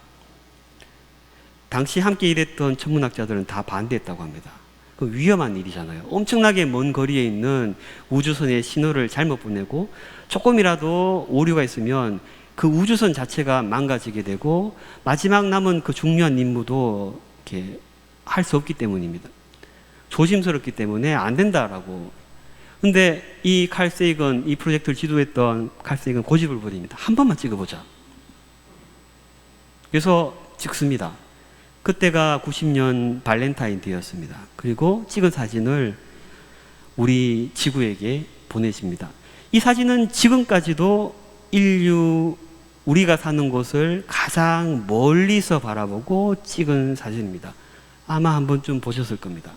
당시 함께 일했던 천문학자들은 다 반대했다고 합니다. 그 위험한 일이잖아요. 엄청나게 먼 거리에 있는 우주선의 신호를 잘못 보내고 조금이라도 오류가 있으면 그 우주선 자체가 망가지게 되고 마지막 남은 그 중요한 임무도 이렇게 할 수 없기 때문입니다. 조심스럽기 때문에 안 된다라고. 근데 이 칼 세이건, 이 프로젝트를 지도했던 칼 세이건 고집을 부립니다. 한 번만 찍어보자. 그래서 찍습니다. 그때가 90년 발렌타인데이였습니다. 그리고 찍은 사진을 우리 지구에게 보내십니다. 이 사진은 지금까지도 우리가 사는 곳을 가장 멀리서 바라보고 찍은 사진입니다. 아마 한 번쯤 보셨을 겁니다.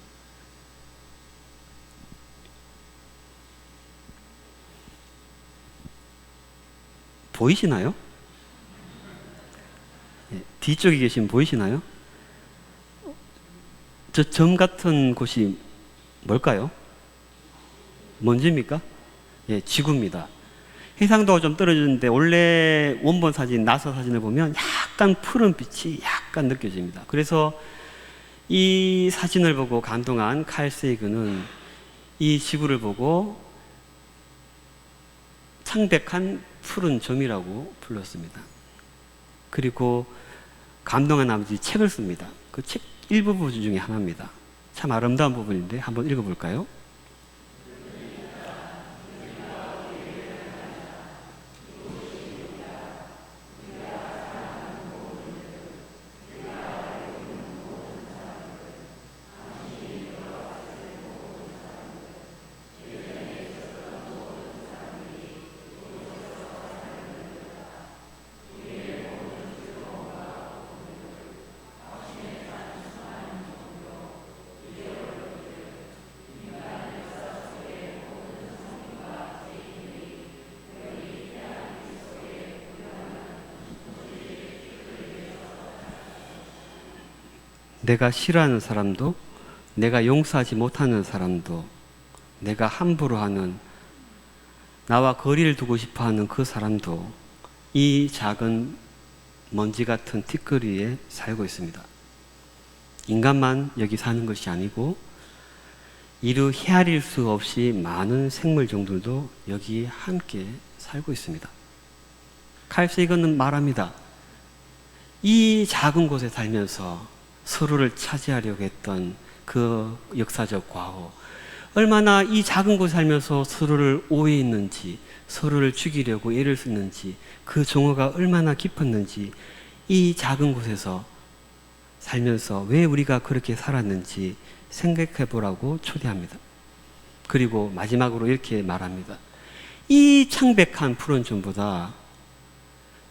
보이시나요? 뒤쪽에 계신 보이시나요? 저 점 같은 곳이 뭘까요? 먼지입니까? 예, 지구입니다. 해상도가 좀 떨어지는데 원래 원본 사진, 나사 사진을 보면 약간 푸른 빛이 약간 느껴집니다. 그래서 이 사진을 보고 감동한 칼 세이건은 이 지구를 보고 창백한 푸른 점이라고 불렀습니다. 그리고 감동한 나머지 책을 씁니다. 그 책 일부분 중에 하나입니다. 참 아름다운 부분인데 한번 읽어볼까요? 내가 싫어하는 사람도, 내가 용서하지 못하는 사람도, 내가 함부로 하는, 나와 거리를 두고 싶어 하는 그 사람도 이 작은 먼지 같은 티끌 위에 살고 있습니다. 인간만 여기 사는 것이 아니고 이루 헤아릴 수 없이 많은 생물 종들도 여기 함께 살고 있습니다. 칼 세이건은 말합니다. 이 작은 곳에 살면서 서로를 차지하려고 했던 그 역사적 과거, 얼마나 이 작은 곳에 살면서 서로를 오해했는지, 서로를 죽이려고 애를 썼는지, 그 정오가 얼마나 깊었는지, 이 작은 곳에서 살면서 왜 우리가 그렇게 살았는지 생각해 보라고 초대합니다. 그리고 마지막으로 이렇게 말합니다. 이 창백한 푸른 점보다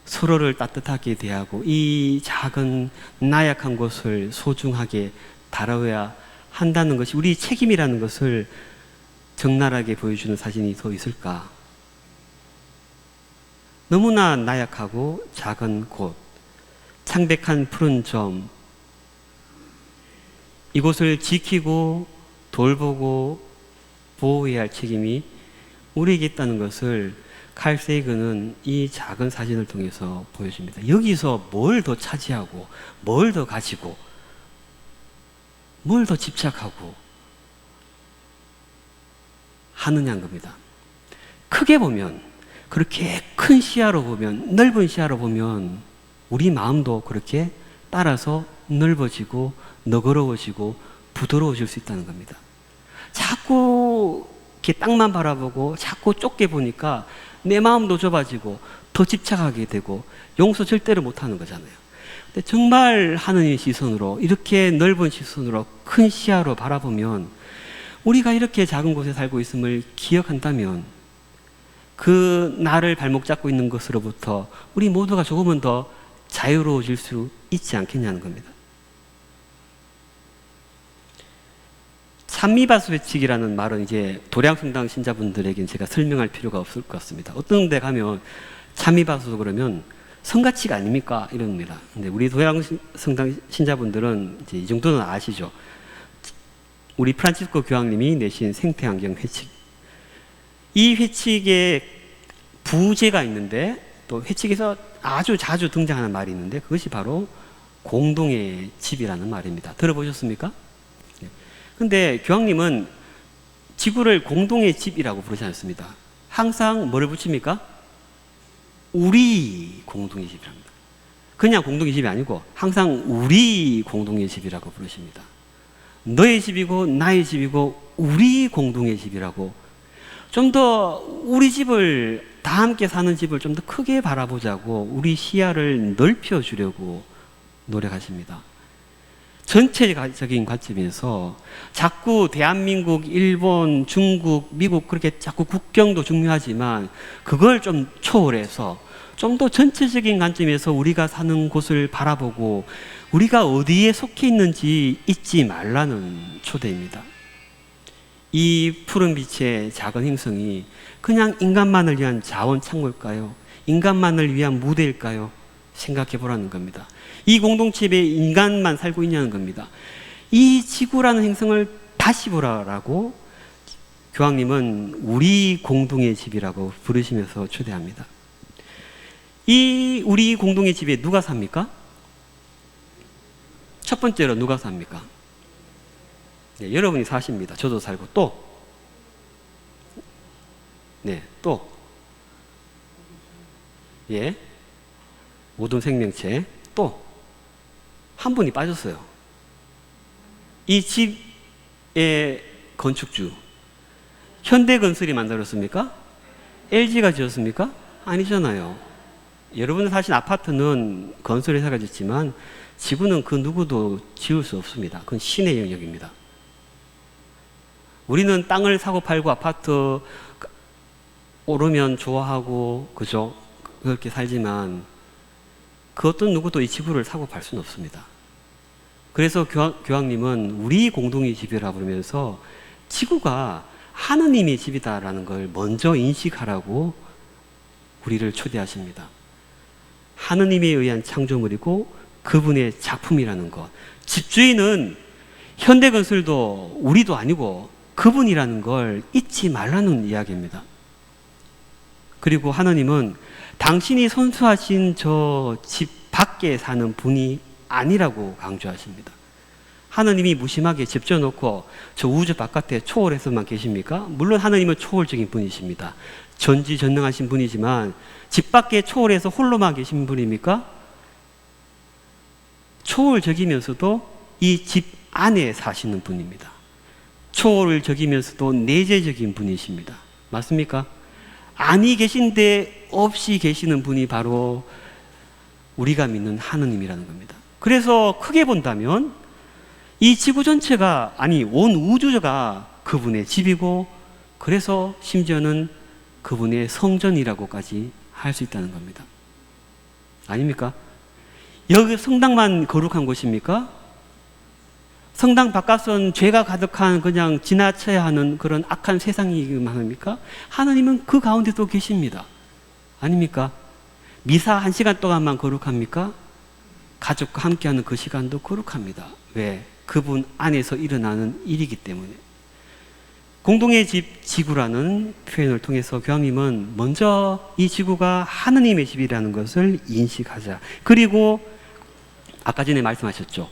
서로를 따뜻하게 대하고 이 작은 나약한 곳을 소중하게 다뤄야 한다는 것이 우리 책임이라는 것을 적나라하게 보여주는 사진이 더 있을까? 너무나 나약하고 작은 곳, 창백한 푸른 점, 이곳을 지키고 돌보고 보호해야 할 책임이 우리에게 있다는 것을 칼 세이건은 이 작은 사진을 통해서 보여줍니다. 여기서 뭘 더 차지하고, 뭘 더 가지고, 뭘 더 집착하고 하느냐는 겁니다. 크게 보면, 그렇게 큰 시야로 보면, 넓은 시야로 보면 우리 마음도 그렇게 따라서 넓어지고 너그러워지고 부드러워질 수 있다는 겁니다. 자꾸 이렇게 땅만 바라보고 자꾸 좁게 보니까 내 마음도 좁아지고 더 집착하게 되고 용서 절대로 못하는 거잖아요. 근데 정말 하느님의 시선으로, 이렇게 넓은 시선으로, 큰 시야로 바라보면 우리가 이렇게 작은 곳에 살고 있음을 기억한다면 그 나를 발목 잡고 있는 것으로부터 우리 모두가 조금은 더 자유로워질 수 있지 않겠냐는 겁니다. 찬미바수 회칙이라는 말은 이제 도량성당 신자분들에게는 제가 설명할 필요가 없을 것 같습니다. 어떤 데 가면 찬미바수 그러면 성가치가 아닙니까? 이럽니다. 근데 우리 도량성당 신자분들은 이제 이 정도는 아시죠? 우리 프란치스코 교황님이 내신 생태환경 회칙. 이 회칙에 부제가 있는데, 또 회칙에서 아주 자주 등장하는 말이 있는데, 그것이 바로 공동의 집이라는 말입니다. 들어보셨습니까? 근데 교황님은 지구를 공동의 집이라고 부르지 않습니다. 항상 뭐를 붙입니까? 우리 공동의 집이랍니다. 그냥 공동의 집이 아니고 항상 우리 공동의 집이라고 부르십니다. 너의 집이고 나의 집이고 우리 공동의 집이라고, 좀 더 우리 집을, 다 함께 사는 집을 좀 더 크게 바라보자고 우리 시야를 넓혀주려고 노력하십니다. 전체적인 관점에서 자꾸 대한민국, 일본, 중국, 미국 그렇게 자꾸 국경도 중요하지만 그걸 좀 초월해서 좀 더 전체적인 관점에서 우리가 사는 곳을 바라보고 우리가 어디에 속해 있는지 잊지 말라는 초대입니다. 이 푸른 빛의 작은 행성이 그냥 인간만을 위한 자원 창고일까요? 인간만을 위한 무대일까요? 생각해 보라는 겁니다. 이 공동체에 인간만 살고 있냐는 겁니다. 이 지구라는 행성을 다시 보라라고 교황님은 우리 공동의 집이라고 부르시면서 초대합니다. 이 우리 공동의 집에 누가 삽니까? 첫 번째로 누가 삽니까? 네, 여러분이 사십니다. 저도 살고, 또 예, 모든 생명체, 또 한 분이 빠졌어요. 이 집의 건축주, 현대건설이 만들었습니까? LG가 지었습니까? 아니잖아요. 여러분 사신 아파트는 건설회사가 짓지만 지구는 그 누구도 지을 수 없습니다. 그건 신의 영역입니다. 우리는 땅을 사고 팔고 아파트 오르면 좋아하고, 그죠? 그렇게 살지만 그 어떤 누구도 이 지구를 사고 팔 수는 없습니다. 그래서 교황님은 우리 공동의 집이라 부르면서 지구가 하느님의 집이다라는 걸 먼저 인식하라고 우리를 초대하십니다. 하느님에 의한 창조물이고 그분의 작품이라는 것. 집주인은 현대건설도 우리도 아니고 그분이라는 걸 잊지 말라는 이야기입니다. 그리고 하느님은 당신이 선수하신 저 집 밖에 사는 분이 아니라고 강조하십니다. 하느님이 무심하게 집 지어놓고 저 우주 바깥에 초월해서만 계십니까? 물론 하느님은 초월적인 분이십니다. 전지전능하신 분이지만 집 밖에 초월해서 홀로만 계신 분입니까? 초월적이면서도 이 집 안에 사시는 분입니다. 초월적이면서도 내재적인 분이십니다. 맞습니까? 아니 계신데 없이 계시는 분이 바로 우리가 믿는 하느님이라는 겁니다. 그래서 크게 본다면 이 지구 전체가, 아니 온 우주가 그분의 집이고, 그래서 심지어는 그분의 성전이라고까지 할 수 있다는 겁니다. 아닙니까? 여기 성당만 거룩한 곳입니까? 성당 바깥은 죄가 가득한 그냥 지나쳐야 하는 그런 악한 세상이기만 합니까? 하나님은 그 가운데도 계십니다. 아닙니까? 미사 1시간 동안만 거룩합니까? 가족과 함께하는 그 시간도 거룩합니다. 왜? 그분 안에서 일어나는 일이기 때문에. 공동의 집, 지구라는 표현을 통해서 교황님은 먼저 이 지구가 하느님의 집이라는 것을 인식하자. 그리고 아까 전에 말씀하셨죠.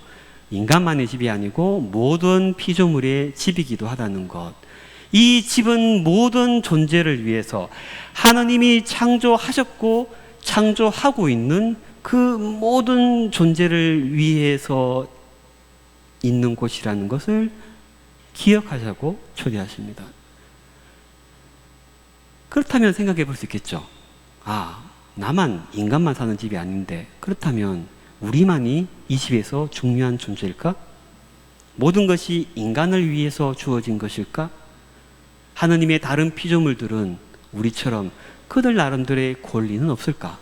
인간만의 집이 아니고 모든 피조물의 집이기도 하다는 것. 이 집은 모든 존재를 위해서 하느님이 창조하셨고 창조하고 있는 그 모든 존재를 위해서 있는 곳이라는 것을 기억하자고 초대하십니다. 그렇다면 생각해 볼 수 있겠죠. 아, 나만, 인간만 사는 집이 아닌데, 그렇다면 우리만이 이 집에서 중요한 존재일까? 모든 것이 인간을 위해서 주어진 것일까? 하느님의 다른 피조물들은 우리처럼 그들 나름대로의 권리는 없을까?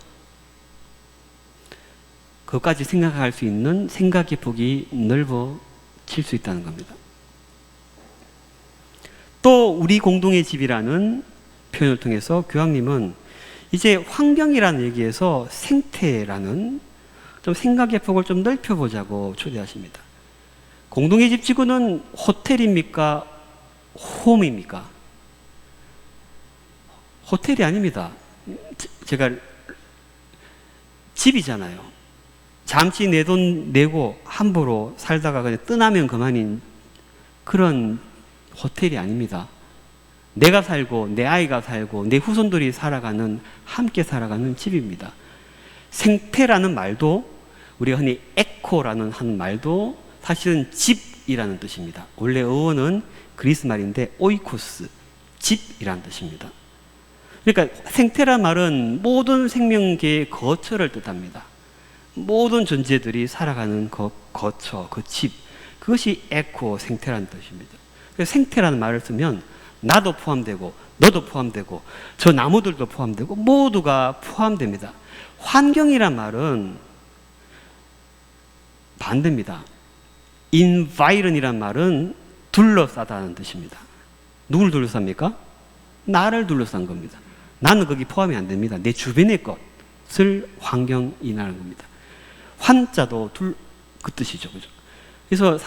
그것까지 생각할 수 있는 생각의 폭이 넓어질 수 있다는 겁니다. 또 우리 공동의 집이라는 표현을 통해서 교황님은 이제 환경이라는 얘기에서 생태라는 좀 생각의 폭을 좀 넓혀보자고 초대하십니다. 공동의 집 지구는 호텔입니까? 홈입니까? 호텔이 아닙니다. 제가 집이잖아요. 잠시 내 돈 내고 함부로 살다가 그냥 떠나면 그만인 그런 호텔이 아닙니다. 내가 살고 내 아이가 살고 내 후손들이 살아가는, 함께 살아가는 집입니다. 생태라는 말도, 우리가 흔히 에코라는 한 말도 사실은 집이라는 뜻입니다. 원래 어원은 그리스 말인데 오이코스, 집이라는 뜻입니다. 그러니까 생태란 말은 모든 생명계의 거처를 뜻합니다. 모든 존재들이 살아가는 그 거처, 그 집, 그것이 에코, 생태라는 뜻입니다. 그래서 생태라는 말을 쓰면 나도 포함되고 너도 포함되고 저 나무들도 포함되고 모두가 포함됩니다. 환경이란 말은 반대입니다. environ이란 말은 둘러싸다는 뜻입니다. 누굴 둘러쌉니까? 나를 둘러싼 겁니다. 나는 거기 포함이 안 됩니다. 내 주변의 것을 환경이라는 겁니다. 환자도 그 뜻이죠. 그죠? 그래서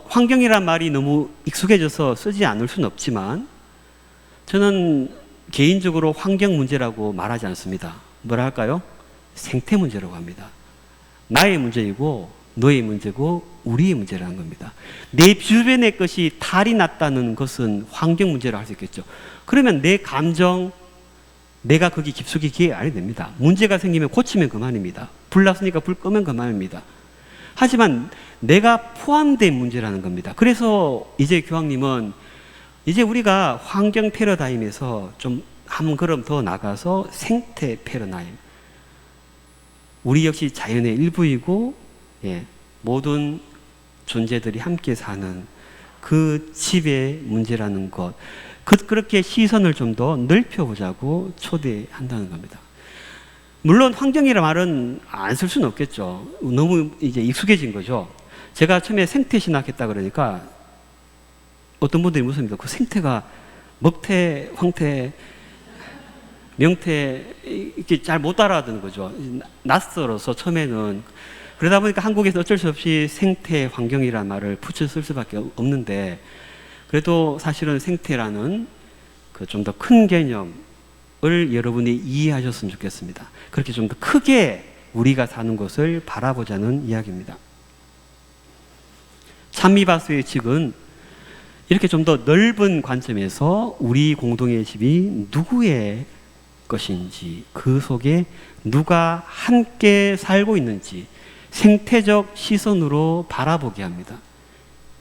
환경이란 말이 너무 익숙해져서 쓰지 않을 수는 없지만 저는 개인적으로 환경 문제라고 말하지 않습니다. 뭐라 할까요? 생태 문제라고 합니다. 나의 문제이고 너의 문제고 우리의 문제라는 겁니다. 내 주변의 것이 탈이 났다는 것은 환경 문제라고 할 수 있겠죠. 그러면 내 감정, 내가 거기 깊숙이 기억 안 해도 됩니다. 문제가 생기면 고치면 그만입니다. 불 났으니까 불 끄면 그만입니다. 하지만 내가 포함된 문제라는 겁니다. 그래서 이제 교황님은 이제 우리가 환경 패러다임에서 좀 한 걸음 더 나가서 생태 패러다임, 우리 역시 자연의 일부이고 모든 존재들이 함께 사는 그 집의 문제라는 것, 그렇게 시선을 좀 더 넓혀보자고 초대한다는 겁니다. 물론 환경이라는 말은 안 쓸 수는 없겠죠. 너무 이제 익숙해진 거죠. 제가 처음에 생태 신학했다 그러니까 어떤 분들이 묻습니다. 그 생태가 먹태, 황태, 명태 이렇게 잘 못 따라하는 거죠. 낯설어서 처음에는. 그러다 보니까 한국에서 어쩔 수 없이 생태 환경이라는 말을 붙여 쓸 수밖에 없는데, 그래도 사실은 생태라는 그 좀 더 큰 개념을 여러분이 이해하셨으면 좋겠습니다. 그렇게 좀 더 크게 우리가 사는 것을 바라보자는 이야기입니다. 찬미바스의 집은 이렇게 좀 더 넓은 관점에서 우리 공동의 집이 누구의 것인지, 그 속에 누가 함께 살고 있는지 생태적 시선으로 바라보게 합니다.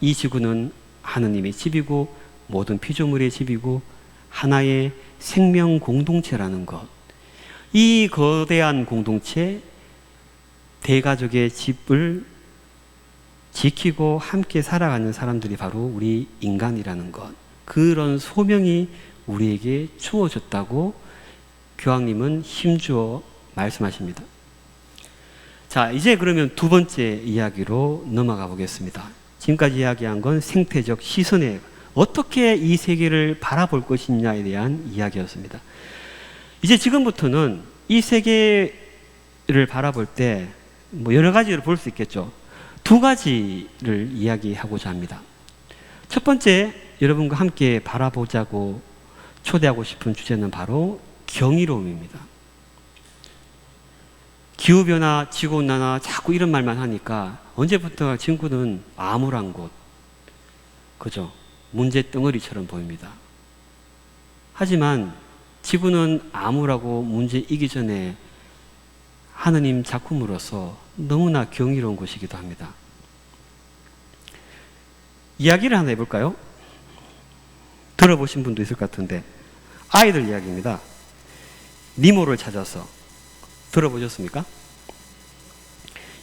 이 지구는 하느님의 집이고 모든 피조물의 집이고 하나의 생명 공동체라는 것, 이 거대한 공동체, 대가족의 집을 지키고 함께 살아가는 사람들이 바로 우리 인간이라는 것, 그런 소명이 우리에게 주어졌다고 교황님은 힘주어 말씀하십니다. 자, 이제 그러면 두 번째 이야기로 넘어가 보겠습니다. 지금까지 이야기한 건 생태적 시선에 어떻게 이 세계를 바라볼 것이냐에 대한 이야기였습니다. 이제 지금부터는 이 세계를 바라볼 때 뭐 여러 가지를 볼 수 있겠죠. 두 가지를 이야기하고자 합니다. 첫 번째, 여러분과 함께 바라보자고 초대하고 싶은 주제는 바로 경이로움입니다. 기후변화, 지구온난화 자꾸 이런 말만 하니까 언제부터 친구는 암울한 곳, 그죠? 문제 덩어리처럼 보입니다. 하지만 지구는 암울하고 문제이기 전에 하느님 작품으로서 너무나 경이로운 곳이기도 합니다. 이야기를 하나 해볼까요? 들어보신 분도 있을 것 같은데, 아이들 이야기입니다. 니모를 찾아서 들어보셨습니까?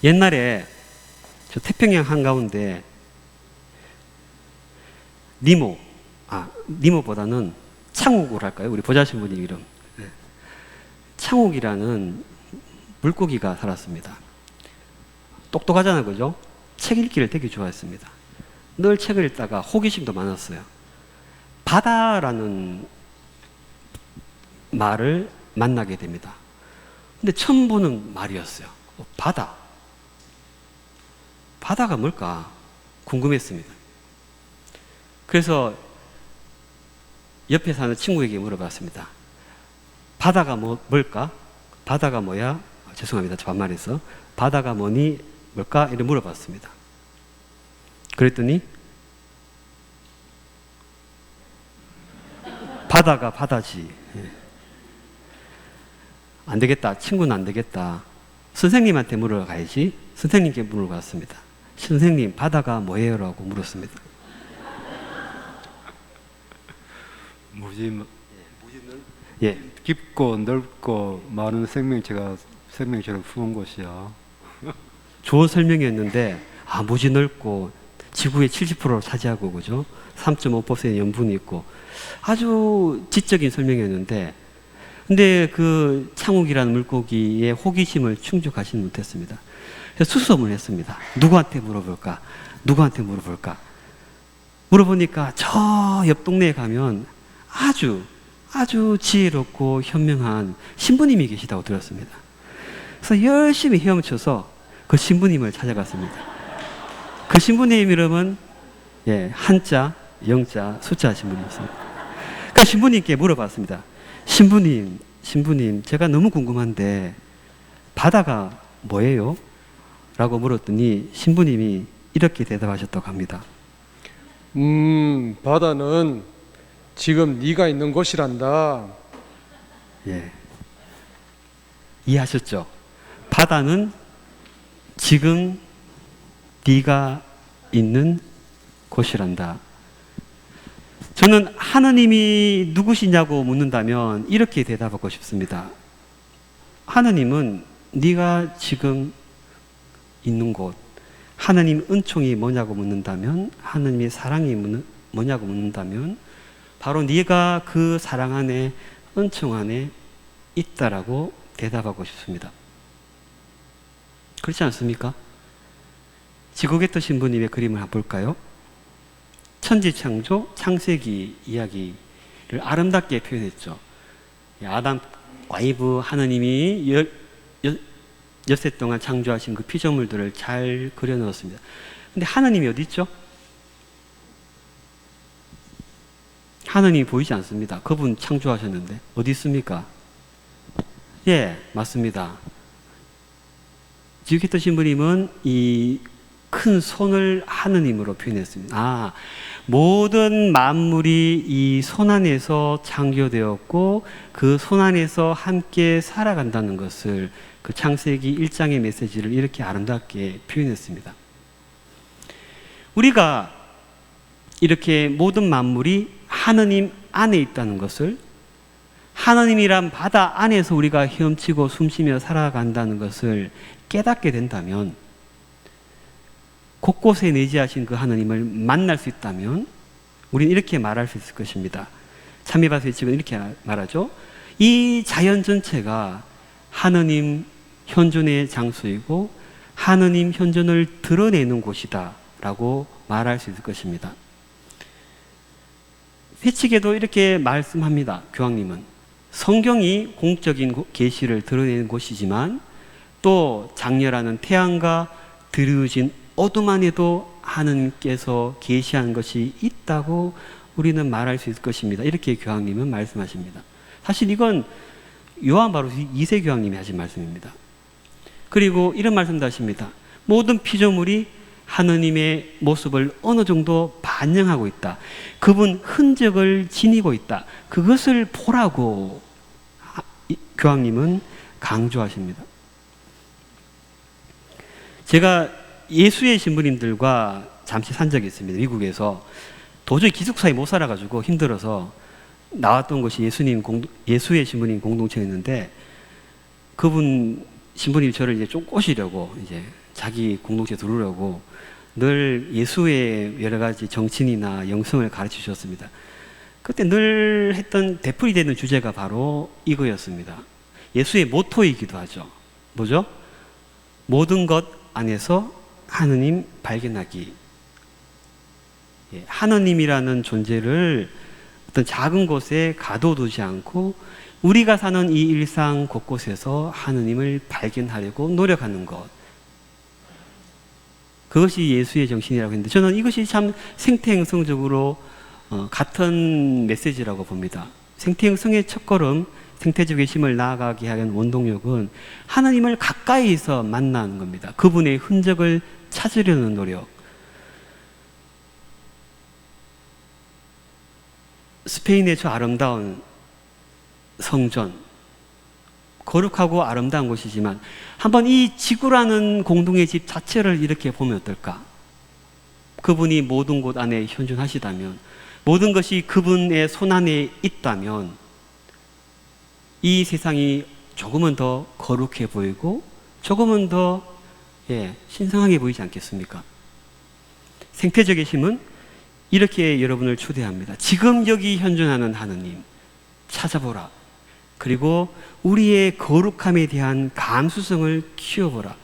옛날에 저 태평양 한가운데 니모보다는 창욱을 할까요? 우리 보좌신부님 이름. 창욱이라는 물고기가 살았습니다. 똑똑하잖아요, 그죠? 책 읽기를 되게 좋아했습니다. 늘 책을 읽다가 호기심도 많았어요. 바다라는 말을 만나게 됩니다. 근데 처음 보는 말이었어요. 바다가 뭘까 궁금했습니다. 그래서 옆에 사는 친구에게 물어봤습니다. 바다가 뭘까? 바다가 뭐야? 죄송합니다. 저 반말해서. 바다가 뭐니? 뭘까? 이렇게 물어봤습니다. 그랬더니 바다가 바다지. 안 되겠다. 친구는 안 되겠다. 선생님한테 물어가야지. 선생님께 물어봤습니다. 선생님, 바다가 뭐예요? 라고 물었습니다. 예. 깊고 넓고 많은 생명체를 품은 곳이야. 좋은 설명이었는데, 무지 넓고 지구의 70%를 차지하고, 그죠? 3.5% 염분이 있고, 아주 지적인 설명이었는데, 근데 그 창욱이라는 물고기의 호기심을 충족하지 못했습니다. 그래서 수소문을 했습니다. 누구한테 물어볼까? 물어보니까 저 옆 동네에 가면 아주 지혜롭고 현명한 신부님이 계시다고 들었습니다. 그래서 열심히 헤엄쳐서 그 신부님을 찾아갔습니다. 그 신부님 이름은 한자, 영자, 숫자 신부님이었습니다. 그 신부님께 물어봤습니다. 신부님, 제가 너무 궁금한데 바다가 뭐예요? 라고 물었더니 신부님이 이렇게 대답하셨다고 합니다. 바다는 지금 네가 있는 곳이란다. 이해하셨죠? 바다는 지금 네가 있는 곳이란다. 저는 하느님이 누구시냐고 묻는다면 이렇게 대답하고 싶습니다. 하느님은 네가 지금 있는 곳, 하느님 은총이 뭐냐고 묻는다면, 하느님의 사랑이 뭐냐고 묻는다면 바로 네가 그 사랑 안에, 은총 안에 있다라고 대답하고 싶습니다. 그렇지 않습니까? 지고개토 신부님의 그림을 한번 볼까요? 천지창조, 창세기 이야기를 아름답게 표현했죠. 아담과 이브, 하느님이 엿새 동안 창조하신 그 피조물들을 잘 그려넣었습니다. 근데 하느님이 어디 있죠? 하느님이 보이지 않습니다. 그분 창조하셨는데 어디 있습니까? 맞습니다. 지고개토 신부님은 이 큰 손을 하느님으로 표현했습니다. 모든 만물이 이 손 안에서 창조되었고 그 손 안에서 함께 살아간다는 것을 그 창세기 1장의 메시지를 이렇게 아름답게 표현했습니다. 우리가 이렇게 모든 만물이 하느님 안에 있다는 것을, 하느님이란 바다 안에서 우리가 헤엄치고 숨쉬며 살아간다는 것을 깨닫게 된다면, 곳곳에 내재하신 그 하느님을 만날 수 있다면 우리는 이렇게 말할 수 있을 것입니다. 참미바서의 책은 이렇게 말하죠. 이 자연 전체가 하느님 현존의 장소이고 하느님 현존을 드러내는 곳이다 라고 말할 수 있을 것입니다. 회칙에도 이렇게 말씀합니다. 교황님은 성경이 공적인 계시를 드러내는 곳이지만 또 장렬하는 태양과 드리워진 어둠 안에도 하느님께서 계시한 것이 있다고 우리는 말할 수 있을 것입니다. 이렇게 교황님은 말씀하십니다. 사실 이건 요한 바로 2세 교황님이 하신 말씀입니다. 그리고 이런 말씀도 하십니다. 모든 피조물이 하느님의 모습을 어느 정도 반영하고 있다. 그분 흔적을 지니고 있다. 그것을 보라고 교황님은 강조하십니다. 제가 예수의 신부님들과 잠시 산 적이 있습니다. 미국에서 도저히 기숙사에 못 살아가지고 힘들어서 나왔던 것이 예수의 신부님 공동체였는데 그분 신부님 저를 이제 좀 꼬시려고 이제 자기 공동체 들어오려고 늘 예수의 여러 가지 정신이나 영성을 가르쳐 주셨습니다. 그때 늘 했던 되풀이 되는 주제가 바로 이거였습니다. 예수의 모토이기도 하죠. 뭐죠? 모든 것 안에서 하느님 발견하기. 예, 하느님이라는 존재를 어떤 작은 곳에 가둬두지 않고 우리가 사는 이 일상 곳곳에서 하느님을 발견하려고 노력하는 것. 그것이 예수의 정신이라고 했는데 저는 이것이 참 생태형성적으로 같은 메시지라고 봅니다. 생태형성의 첫걸음, 생태적 핵심을 나아가게 하는 원동력은 하나님을 가까이서 만나는 겁니다. 그분의 흔적을 찾으려는 노력. 스페인의 저 아름다운 성전, 거룩하고 아름다운 곳이지만 한번 이 지구라는 공동의 집 자체를 이렇게 보면 어떨까? 그분이 모든 곳 안에 현존하시다면, 모든 것이 그분의 손 안에 있다면 이 세상이 조금은 더 거룩해 보이고 조금은 더 신성하게 보이지 않겠습니까? 생태적의 힘은 이렇게 여러분을 초대합니다. 지금 여기 현존하는 하느님 찾아보라. 그리고 우리의 거룩함에 대한 감수성을 키워보라.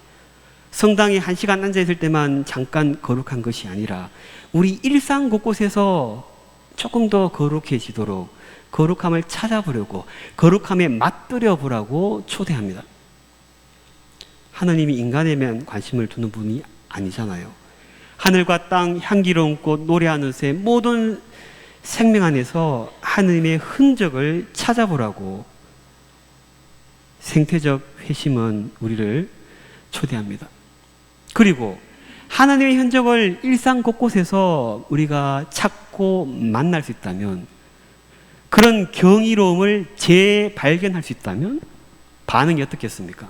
성당에 1시간 앉아있을 때만 잠깐 거룩한 것이 아니라 우리 일상 곳곳에서 조금 더 거룩해지도록 거룩함을 찾아보려고, 거룩함에 맛들여 보라고 초대합니다. 하느님이 인간에만 관심을 두는 분이 아니잖아요. 하늘과 땅, 향기로운 꽃, 노래하는 새, 모든 생명 안에서 하느님의 흔적을 찾아보라고 생태적 회심은 우리를 초대합니다. 그리고 하나님의 흔적을 일상 곳곳에서 우리가 찾고 만날 수 있다면, 그런 경이로움을 재발견할 수 있다면 반응이 어떻겠습니까?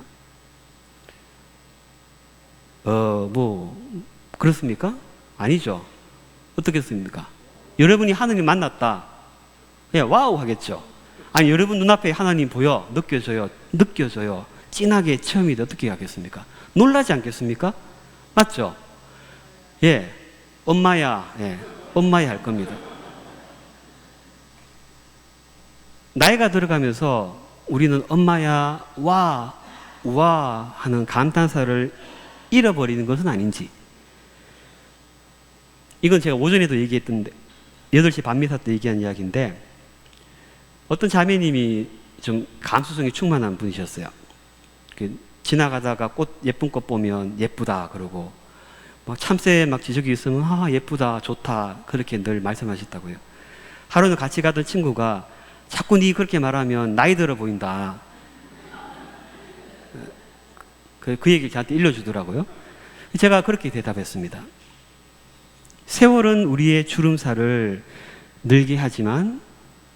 그렇습니까? 아니죠. 어떻겠습니까? 여러분이 하나님 만났다. 와우 하겠죠. 아니, 여러분 눈앞에 하나님 보여, 느껴져요. 진하게 체험이 돼. 어떻게 하겠습니까? 놀라지 않겠습니까? 맞죠? 엄마야 할 겁니다. 나이가 들어가면서 우리는 엄마야, 와 하는 감탄사를 잃어버리는 것은 아닌지. 이건 제가 오전에도 얘기했던데, 8시 반미사 때 얘기한 이야기인데, 어떤 자매님이 좀 감수성이 충만한 분이셨어요. 지나가다가 예쁜 꽃 보면 예쁘다 그러고, 참새 지저귀 있으면 예쁘다, 좋다, 그렇게 늘 말씀하셨다고요. 하루는 같이 가던 친구가 자꾸 네 그렇게 말하면 나이 들어 보인다. 그 얘기를 저한테 일러주더라고요. 제가 그렇게 대답했습니다. 세월은 우리의 주름살을 늘게 하지만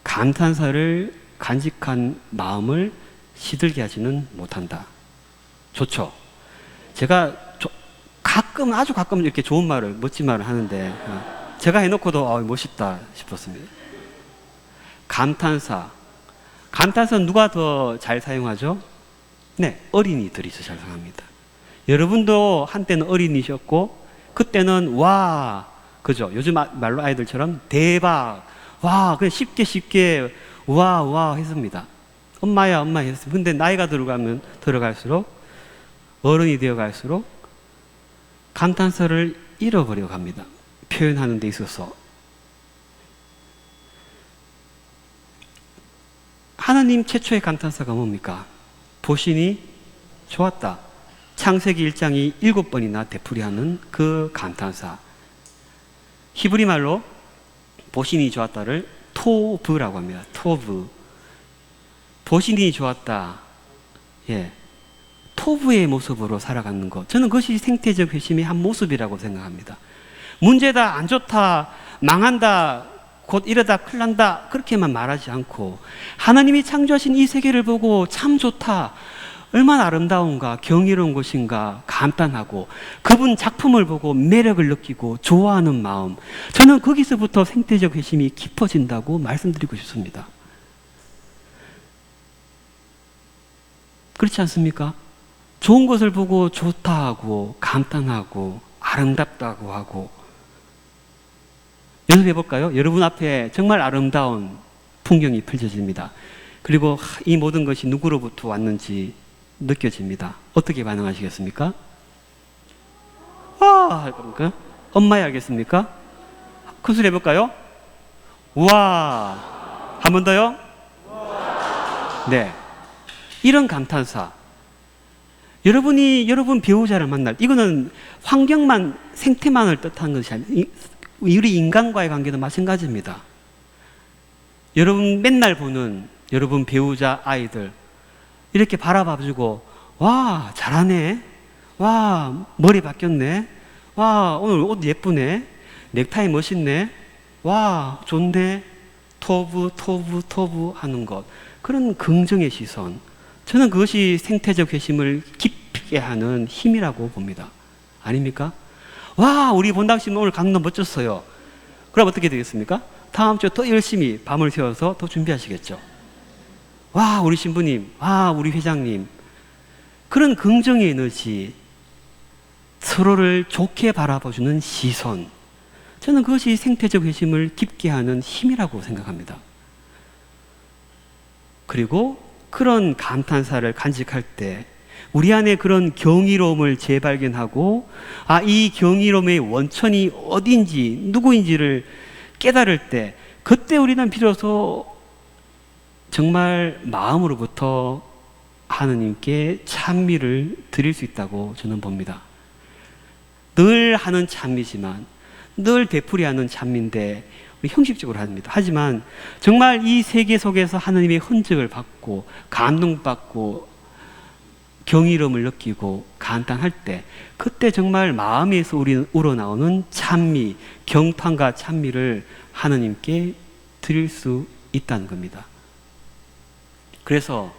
감탄사를 간직한 마음을 시들게 하지는 못한다. 좋죠? 제가 아주 가끔 이렇게 좋은 말을, 멋진 말을 하는데 제가 해놓고도 멋있다 싶었습니다. 감탄사 누가 더 잘 사용하죠? 어린이들이 더 잘 사용합니다. 여러분도 한때는 어린이셨고 그때는 와, 그죠? 요즘 말로 아이들처럼 대박, 와, 그냥 쉽게 와 했습니다. 엄마야 했습니다. 근데 나이가 들어갈수록 어른이 되어갈수록 감탄사를 잃어버려 갑니다. 표현하는 데 있어서. 하나님 최초의 감탄사가 뭡니까? 보시니 좋았다. 창세기 1장이 7번이나 되풀이하는 그 감탄사. 히브리 말로 보시니 좋았다를 토브라고 합니다. 토브. 보시니 좋았다. 토브의 모습으로 살아가는 것. 저는 그것이 생태적 회심의 한 모습이라고 생각합니다. 문제다, 안 좋다, 망한다, 곧 이러다 큰일 난다, 그렇게만 말하지 않고 하나님이 창조하신 이 세계를 보고 참 좋다, 얼마나 아름다운가, 경이로운 것인가 감탄하고 그분 작품을 보고 매력을 느끼고 좋아하는 마음, 저는 거기서부터 생태적 회심이 깊어진다고 말씀드리고 싶습니다. 그렇지 않습니까? 좋은 것을 보고 좋다 하고 감탄하고 아름답다고 하고. 연습해 볼까요? 여러분 앞에 정말 아름다운 풍경이 펼쳐집니다. 그리고 이 모든 것이 누구로부터 왔는지 느껴집니다. 어떻게 반응하시겠습니까? 와! 할 겁니까? 엄마야 하겠습니까? 큰 소리 해볼까요? 와! 한 번 더요? 네. 이런 감탄사. 여러분 배우자를 만날, 이거는 환경만, 생태만을 뜻하는 것이 아니라 우리 인간과의 관계도 마찬가지입니다. 여러분 맨날 보는 여러분 배우자 아이들 이렇게 바라봐주고, 와 잘하네, 와 머리 바뀌었네, 와 오늘 옷 예쁘네, 넥타이 멋있네, 와 좋네, 토부 하는 것, 그런 긍정의 시선, 저는 그것이 생태적 회심을 깊게 하는 힘이라고 봅니다. 아닙니까? 와 우리 본당신 오늘 강론 멋졌어요. 그럼 어떻게 되겠습니까? 다음 주에 더 열심히 밤을 새워서 더 준비하시겠죠. 와 우리 신부님, 와 우리 회장님, 그런 긍정의 에너지, 서로를 좋게 바라봐주는 시선, 저는 그것이 생태적 회심을 깊게 하는 힘이라고 생각합니다. 그리고 그런 감탄사를 간직할 때 우리 안에 그런 경이로움을 재발견하고, 이 경이로움의 원천이 어딘지 누구인지를 깨달을 때, 그때 우리는 비로소 정말 마음으로부터 하느님께 찬미를 드릴 수 있다고 저는 봅니다. 늘 하는 찬미지만, 늘 되풀이하는 찬미인데 우리 형식적으로 합니다. 하지만 정말 이 세계 속에서 하느님의 흔적을 받고 감동받고 경이로움을 느끼고 감탄할 때, 그때 정말 마음에서 우러나오는 찬미, 경탄과 찬미를 하느님께 드릴 수 있다는 겁니다. 그래서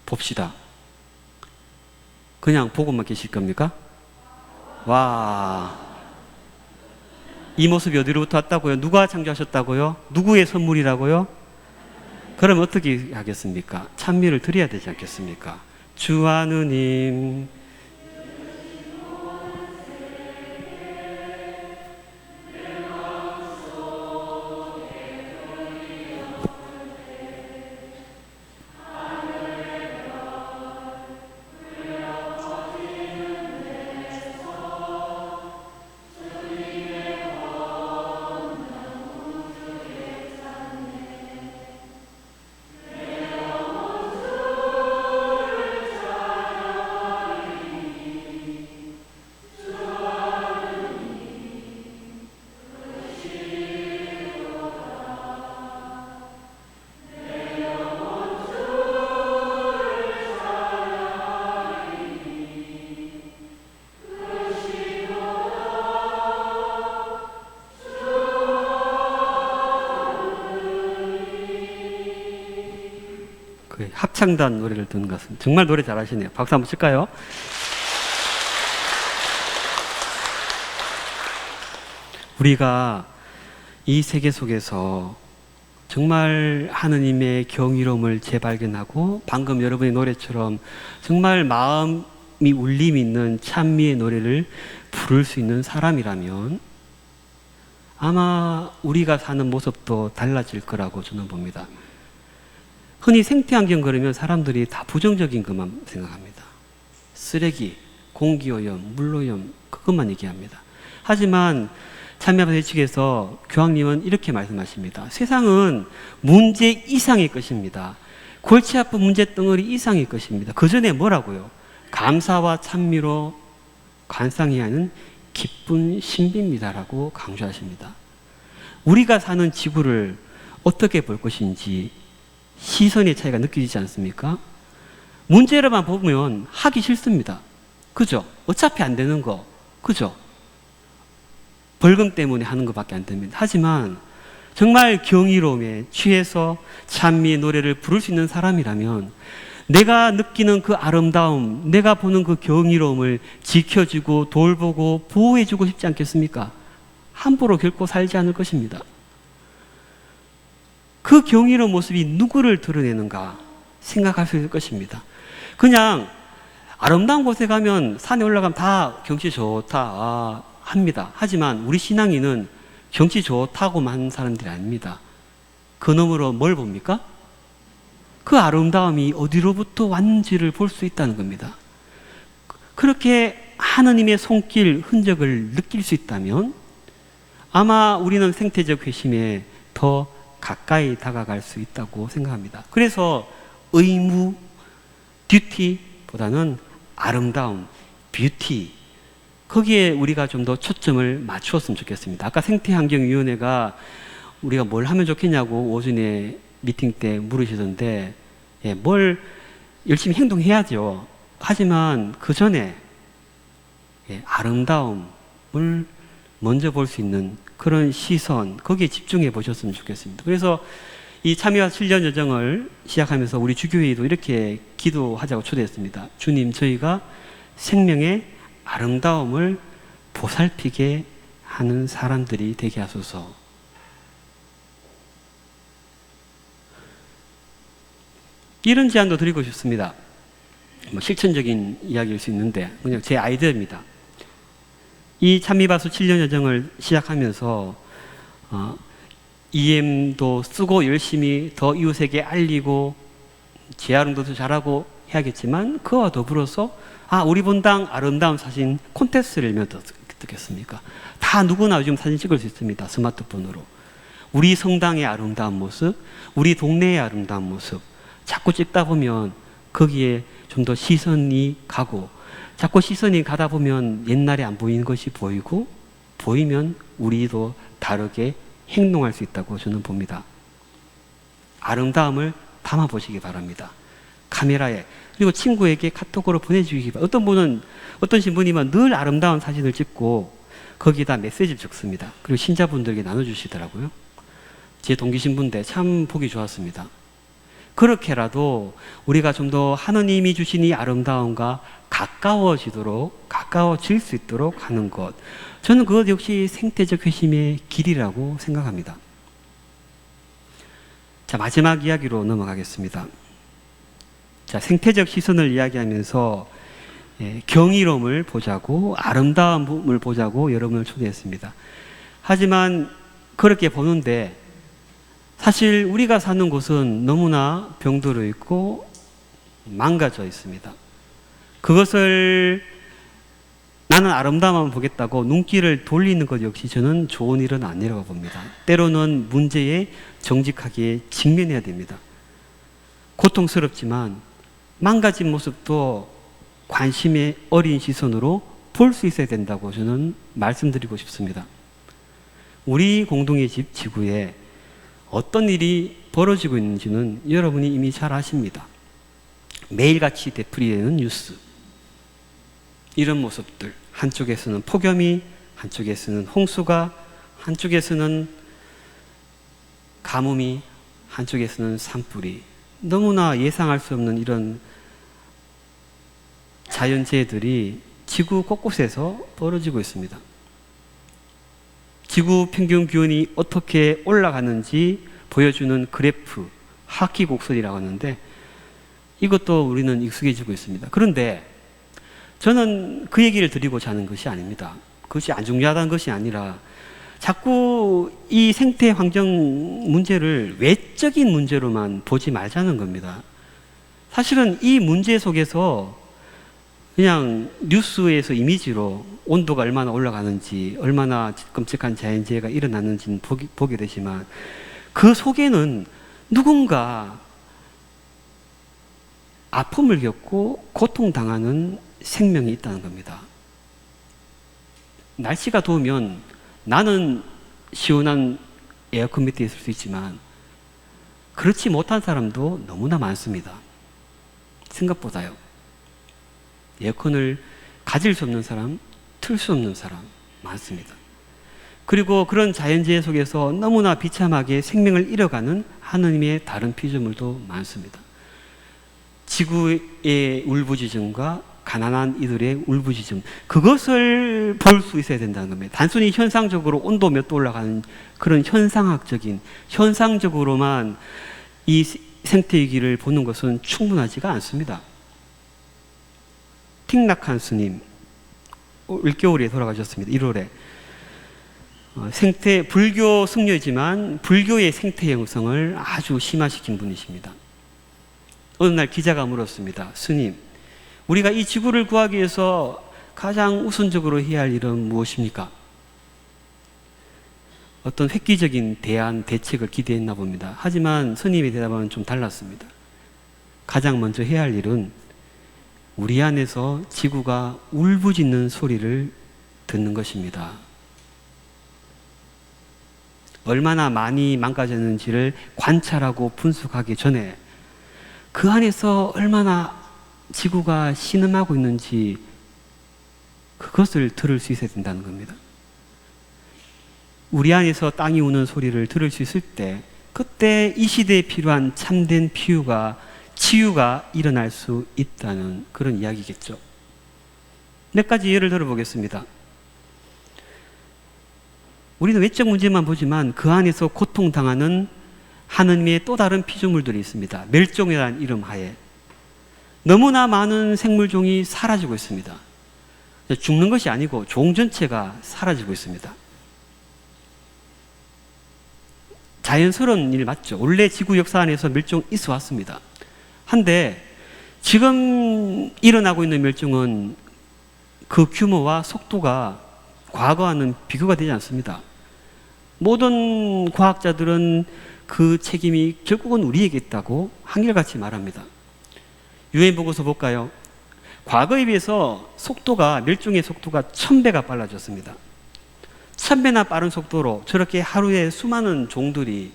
봅시다. 그냥 보고만 계실 겁니까? 와, 이 모습이 어디로부터 왔다고요? 누가 창조하셨다고요? 누구의 선물이라고요? 그럼 어떻게 하겠습니까? 찬미를 드려야 되지 않겠습니까? 주 하느님, 합창단 노래를 듣는 것 같습니다. 정말 노래 잘하시네요. 박수 한번 칠까요? 우리가 이 세계 속에서 정말 하느님의 경이로움을 재발견하고, 방금 여러분의 노래처럼 정말 마음이 울림 있는 찬미의 노래를 부를 수 있는 사람이라면 아마 우리가 사는 모습도 달라질 거라고 저는 봅니다. 흔히 생태환경 그러면 사람들이 다 부정적인 것만 생각합니다. 쓰레기, 공기오염, 물오염, 그것만 얘기합니다. 하지만 참여아빠 대책에서 교황님은 이렇게 말씀하십니다. 세상은 문제 이상의 것입니다. 골치 아픈 문제 덩어리 이상의 것입니다. 그 전에 뭐라고요? 감사와 찬미로 관상해야 하는 기쁜 신비입니다라고 강조하십니다. 우리가 사는 지구를 어떻게 볼 것인지 시선의 차이가 느껴지지 않습니까? 문제를만 보면 하기 싫습니다. 그죠? 어차피 안 되는 거, 그죠? 벌금 때문에 하는 것밖에 안 됩니다. 하지만 정말 경이로움에 취해서 찬미의 노래를 부를 수 있는 사람이라면 내가 느끼는 그 아름다움, 내가 보는 그 경이로움을 지켜주고 돌보고 보호해주고 싶지 않겠습니까? 함부로 결코 살지 않을 것입니다. 그 경이로운 모습이 누구를 드러내는가 생각할 수 있을 것입니다. 그냥 아름다운 곳에 가면 산에 올라가면 다 경치 좋다 합니다. 하지만 우리 신앙인은 경치 좋다고만 하는 사람들이 아닙니다. 그 너머로 뭘 봅니까? 그 아름다움이 어디로부터 왔는지를 볼 수 있다는 겁니다. 그렇게 하느님의 손길, 흔적을 느낄 수 있다면 아마 우리는 생태적 회심에 더 가까이 다가갈 수 있다고 생각합니다. 그래서 의무, 듀티보다는 아름다움, 뷰티, 거기에 우리가 좀 더 초점을 맞추었으면 좋겠습니다. 아까 생태환경위원회가 우리가 뭘 하면 좋겠냐고 오전에 미팅 때 물으시던데, 뭘 열심히 행동해야죠. 하지만 그 전에 아름다움을 먼저 볼 수 있는 그런 시선, 거기에 집중해 보셨으면 좋겠습니다. 그래서 이 참여와 7년 여정을 시작하면서 우리 주교회도 이렇게 기도하자고 초대했습니다. 주님, 저희가 생명의 아름다움을 보살피게 하는 사람들이 되게 하소서. 이런 제안도 드리고 싶습니다. 실천적인 이야기일 수 있는데 그냥 제 아이디어입니다. 이 찬미바수 7년 여정을 시작하면서 EM도 쓰고 열심히 더 이웃에게 알리고 재활용도 더 잘하고 해야겠지만 그와 더불어서 우리 본당 아름다운 사진 콘테스트를 열면 어떻겠습니까? 다 누구나 요즘 사진 찍을 수 있습니다. 스마트폰으로. 우리 성당의 아름다운 모습, 우리 동네의 아름다운 모습 자꾸 찍다 보면 거기에 좀 더 시선이 가고, 자꾸 시선이 가다 보면 옛날에 안 보이는 것이 보이고, 보이면 우리도 다르게 행동할 수 있다고 저는 봅니다. 아름다움을 담아보시기 바랍니다. 카메라에. 그리고 친구에게 카톡으로 보내주기 바랍니다. 어떤 신부님은 늘 아름다운 사진을 찍고 거기다 메시지를 적습니다. 그리고 신자분들에게 나눠주시더라고요. 제 동기 신부인데 참 보기 좋았습니다. 그렇게라도 우리가 좀 더 하느님이 주신 이 아름다움과 가까워질 수 있도록 하는 것, 저는 그것 역시 생태적 회심의 길이라고 생각합니다. 자, 마지막 이야기로 넘어가겠습니다. 자, 생태적 시선을 이야기하면서 경이로움을 보자고, 아름다움을 보자고 여러분을 초대했습니다. 하지만 그렇게 보는데 사실 우리가 사는 곳은 너무나 병들어 있고 망가져 있습니다. 그것을 나는 아름다움만 보겠다고 눈길을 돌리는 것 역시 저는 좋은 일은 아니라고 봅니다. 때로는 문제에 정직하게 직면해야 됩니다. 고통스럽지만 망가진 모습도 관심의 어린 시선으로 볼 수 있어야 된다고 저는 말씀드리고 싶습니다. 우리 공동의 집 지구에 어떤 일이 벌어지고 있는지는 여러분이 이미 잘 아십니다. 매일같이 되풀이되는 뉴스, 이런 모습들, 한쪽에서는 폭염이, 한쪽에서는 홍수가, 한쪽에서는 가뭄이, 한쪽에서는 산불이, 너무나 예상할 수 없는 이런 자연재해들이 지구 곳곳에서 벌어지고 있습니다. 지구 평균 기온이 어떻게 올라가는지 보여주는 그래프, 하키 곡선이라고 하는데 이것도 우리는 익숙해지고 있습니다. 그런데 저는 그 얘기를 드리고자 하는 것이 아닙니다. 그것이 안 중요하다는 것이 아니라 자꾸 이 생태 환경 문제를 외적인 문제로만 보지 말자는 겁니다. 사실은 이 문제 속에서 그냥 뉴스에서 이미지로 온도가 얼마나 올라가는지, 얼마나 끔찍한 자연재해가 일어났는지는 보게 되지만 그 속에는 누군가 아픔을 겪고 고통당하는 생명이 있다는 겁니다. 날씨가 더우면 나는 시원한 에어컨 밑에 있을 수 있지만 그렇지 못한 사람도 너무나 많습니다. 생각보다요. 에어컨을 가질 수 없는 사람, 틀 수 없는 사람 많습니다. 그리고 그런 자연재해 속에서 너무나 비참하게 생명을 잃어가는 하느님의 다른 피조물도 많습니다. 지구의 울부짖음과 가난한 이들의 울부짖음, 그것을 볼 수 있어야 된다는 겁니다. 단순히 현상적으로 온도 몇 도 올라가는 그런 현상적으로만 이 생태위기를 보는 것은 충분하지가 않습니다. 틱낙한 스님, 올겨울에 돌아가셨습니다. 1월에. 불교 승려이지만 불교의 생태 형성을 아주 심화시킨 분이십니다. 어느 날 기자가 물었습니다. 스님, 우리가 이 지구를 구하기 위해서 가장 우선적으로 해야 할 일은 무엇입니까? 어떤 획기적인 대책을 기대했나 봅니다. 하지만 스님의 대답은 좀 달랐습니다. 가장 먼저 해야 할 일은 우리 안에서 지구가 울부짖는 소리를 듣는 것입니다. 얼마나 많이 망가졌는지를 관찰하고 분석하기 전에 그 안에서 얼마나 지구가 신음하고 있는지 그것을 들을 수 있어야 된다는 겁니다. 우리 안에서 땅이 우는 소리를 들을 수 있을 때 그때 이 시대에 필요한 참된 치유가 일어날 수 있다는 그런 이야기겠죠. 몇 가지 예를 들어보겠습니다. 우리는 외적 문제만 보지만 그 안에서 고통당하는 하느님의 또 다른 피조물들이 있습니다. 멸종이라는 이름 하에 너무나 많은 생물종이 사라지고 있습니다. 죽는 것이 아니고 종 전체가 사라지고 있습니다. 자연스러운 일 맞죠. 원래 지구 역사 안에서 멸종 있어 왔습니다. 한데 지금 일어나고 있는 멸종은 그 규모와 속도가 과거와는 비교가 되지 않습니다. 모든 과학자들은 그 책임이 결국은 우리에게 있다고 한결같이 말합니다. 유엔 보고서 볼까요? 과거에 비해서 멸종의 속도가 1000배가 빨라졌습니다. 1000배나 빠른 속도로 저렇게 하루에 수많은 종들이,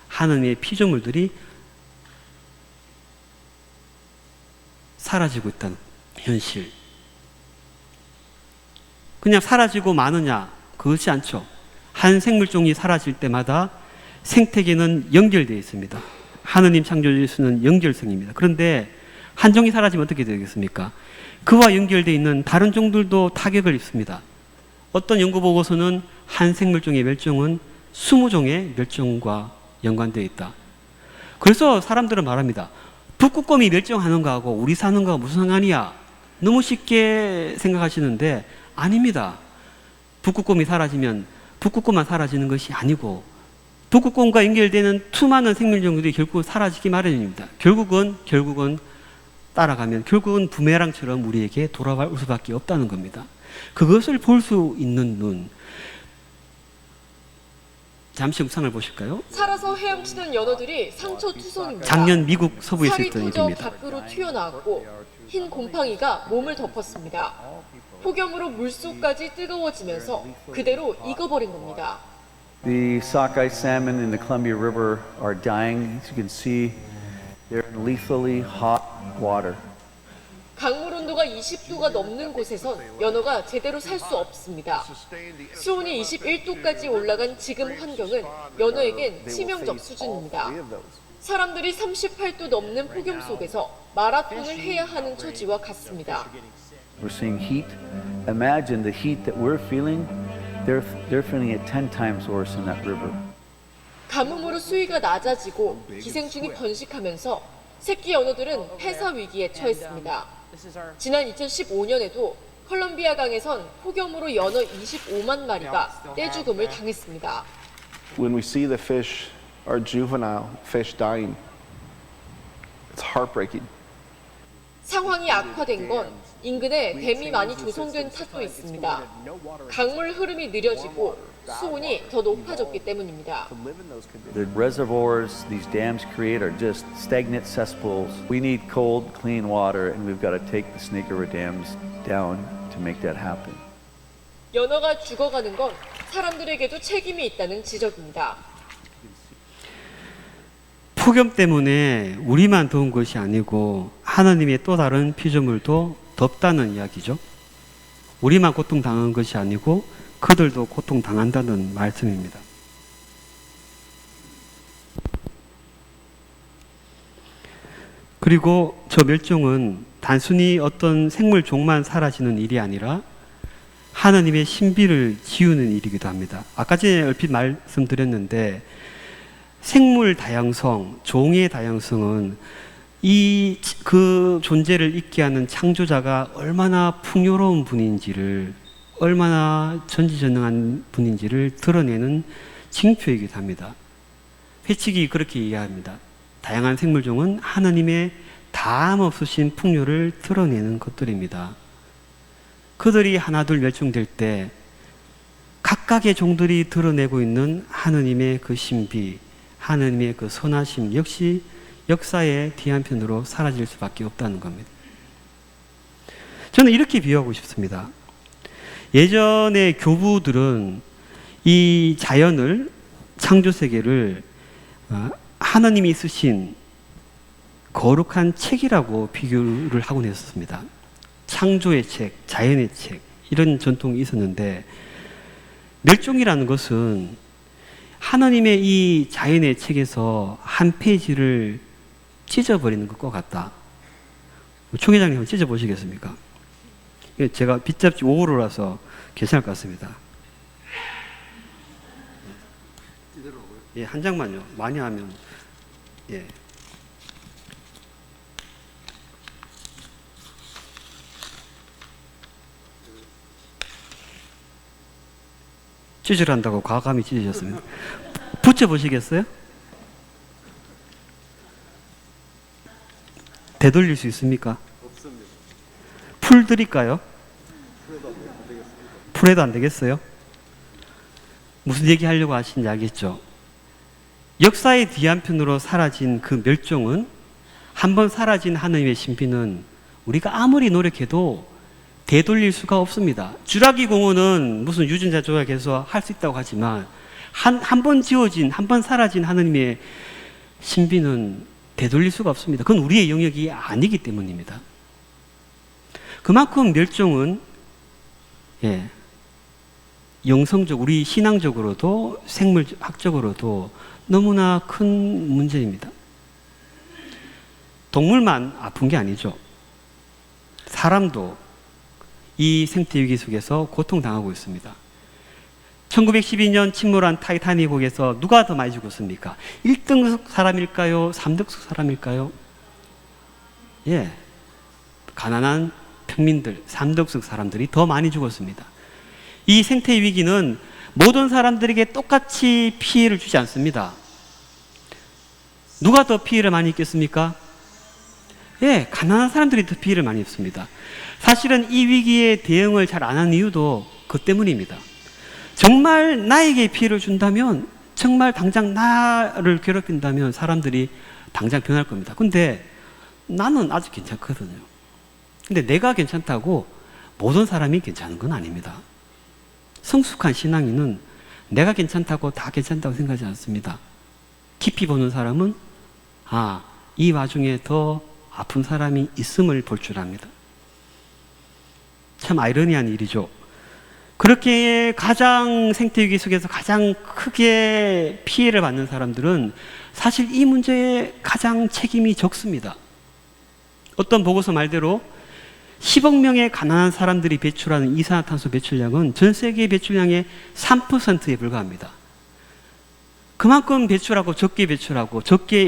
하느님의 피조물들이 사라지고 있다는 현실. 그냥 사라지고 마느냐? 그렇지 않죠. 한 생물종이 사라질 때마다 생태계는 연결되어 있습니다. 하느님 창조주는 연결성입니다. 그런데 한 종이 사라지면 어떻게 되겠습니까? 그와 연결되어 있는 다른 종들도 타격을 입습니다. 어떤 연구 보고서는 한 생물종의 멸종은 20종의 멸종과 연관되어 있다. 그래서 사람들은 말합니다. 북극곰이 멸종하는 거하고 우리 사는 거하고 무슨 상관이야? 너무 쉽게 생각하시는데 아닙니다. 북극곰이 사라지면 북극곰만 사라지는 것이 아니고 북극곰과 연결되는 수많은 생물종들이 결국 사라지기 마련입니다. 결국은 따라가면 결국은 부메랑처럼 우리에게 돌아올 수밖에 없다는 겁니다. 그것을 볼 수 있는 눈. 잠시 영상을 보실까요? 살아서 헤엄치던 연어들이 상처투성입니다. 작년 미국 서부에 살이 있었던 터져 일입니다. 밖으로 튀어나왔고 흰 곰팡이가 몸을 덮었습니다. 폭염으로 물속까지 뜨거워지면서 그대로 익어버린 겁니다. The sockeye salmon in the Columbia River are dying. As you can see, they're in lethally hot water. 강물 온도가 20도가 넘는 곳에선 연어가 제대로 살 수 없습니다. 수온이 21도까지 올라간 지금 환경은 연어에겐 치명적 수준입니다. 사람들이 38도 넘는 폭염 속에서 마라톤을 해야 하는 처지와 같습니다. We're seeing heat. Imagine the heat that we're feeling. They're feeling it 10 times worse in that river. 가뭄으로 수위가 낮아지고 기생충이 번식하면서 새끼 연어들은 폐사 위기에 처했습니다. 지난 2015년에도 컬럼비아 강에선 폭염으로 연어 25만 마리가 떼죽음을 당했습니다. When we see the fish, our juvenile fish dying, it's heartbreaking. 상황이 악화된 건 인근에 댐이 많이 조성된 탓도 있습니다. 강물 흐름이 느려지고 수온이 더 높아졌기 때문입니다. The reservoirs these dams create are just stagnant cesspools. We need cold, clean water, and we've got to take the Snake River dams down to make that happen. 연어가 죽어가는 건 사람들에게도 책임이 있다는 지적입니다. 폭염 때문에 우리만 더운 것이 아니고 하나님의 또 다른 피조물도 덥다는 이야기죠. 우리만 고통당한 것이 아니고 그들도 고통당한다는 말씀입니다. 그리고 저 멸종은 단순히 어떤 생물 종만 사라지는 일이 아니라 하나님의 신비를 지우는 일이기도 합니다. 아까 전에 얼핏 말씀드렸는데 생물 다양성, 종의 다양성은 그 존재를 있게 하는 창조자가 얼마나 풍요로운 분인지를, 얼마나 전지전능한 분인지를 드러내는 징표이기도 합니다. 회칙이 그렇게 이해합니다. 다양한 생물종은 하나님의 다함 없으신 풍요를 드러내는 것들입니다. 그들이 하나둘 멸종될 때 각각의 종들이 드러내고 있는 하나님의 그 신비, 하나님의 그 선하심 역시 역사의 뒤한편으로 사라질 수밖에 없다는 겁니다. 저는 이렇게 비유하고 싶습니다. 예전에 교부들은 이 자연을, 창조세계를 하나님이 쓰신 거룩한 책이라고 비교를 하곤 했었습니다. 창조의 책, 자연의 책, 이런 전통이 있었는데 멸종이라는 것은 하나님의 이 자연의 책에서 한 페이지를 찢어버리는 것과 같다. 총회장님 한번 찢어보시겠습니까? 제가 빗잡지 5호로라서 괜찮을 것 같습니다. 예, 한 장만요. 많이 하면 예. 찢으란다고 과감히 찢으셨습니다. 붙여보시겠어요? 되돌릴 수 있습니까? 없습니다. 풀 드릴까요? 풀에도 안 되겠어요? 무슨 얘기 하려고 하시는지 알겠죠? 역사의 뒤한편으로 사라진 그 멸종은, 한번 사라진 하나님의 신비는 우리가 아무리 노력해도 되돌릴 수가 없습니다. 주라기 공원은 무슨 유전자 조작해서 할 수 있다고 하지만 한 번 지워진, 한 번 사라진 하나님의 신비는 되돌릴 수가 없습니다. 그건 우리의 영역이 아니기 때문입니다. 그만큼 멸종은 영성적, 우리 신앙적으로도 생물학적으로도 너무나 큰 문제입니다. 동물만 아픈 게 아니죠. 사람도 이 생태위기 속에서 고통당하고 있습니다. 1912년 침몰한 타이타닉호에서 누가 더 많이 죽었습니까? 1등석 사람일까요? 3등석 사람일까요? 예, 가난한 평민들, 3등석 사람들이 더 많이 죽었습니다. 이 생태위기는 모든 사람들에게 똑같이 피해를 주지 않습니다. 누가 더 피해를 많이 입겠습니까? 예, 가난한 사람들이 더 피해를 많이 입습니다. 사실은 이 위기에 대응을 잘 안 한 이유도 그 때문입니다. 정말 나에게 피해를 준다면, 정말 당장 나를 괴롭힌다면 사람들이 당장 변할 겁니다. 근데 나는 아직 괜찮거든요. 근데 내가 괜찮다고 모든 사람이 괜찮은 건 아닙니다. 성숙한 신앙인은 내가 괜찮다고 다 괜찮다고 생각하지 않습니다. 깊이 보는 사람은 이 와중에 더 아픈 사람이 있음을 볼 줄 압니다. 참 아이러니한 일이죠. 그렇게 가장 생태위기 속에서 가장 크게 피해를 받는 사람들은 사실 이 문제에 가장 책임이 적습니다. 어떤 보고서 말대로 10억 명의 가난한 사람들이 배출하는 이산화탄소 배출량은 전 세계 배출량의 3%에 불과합니다. 그만큼 배출하고 적게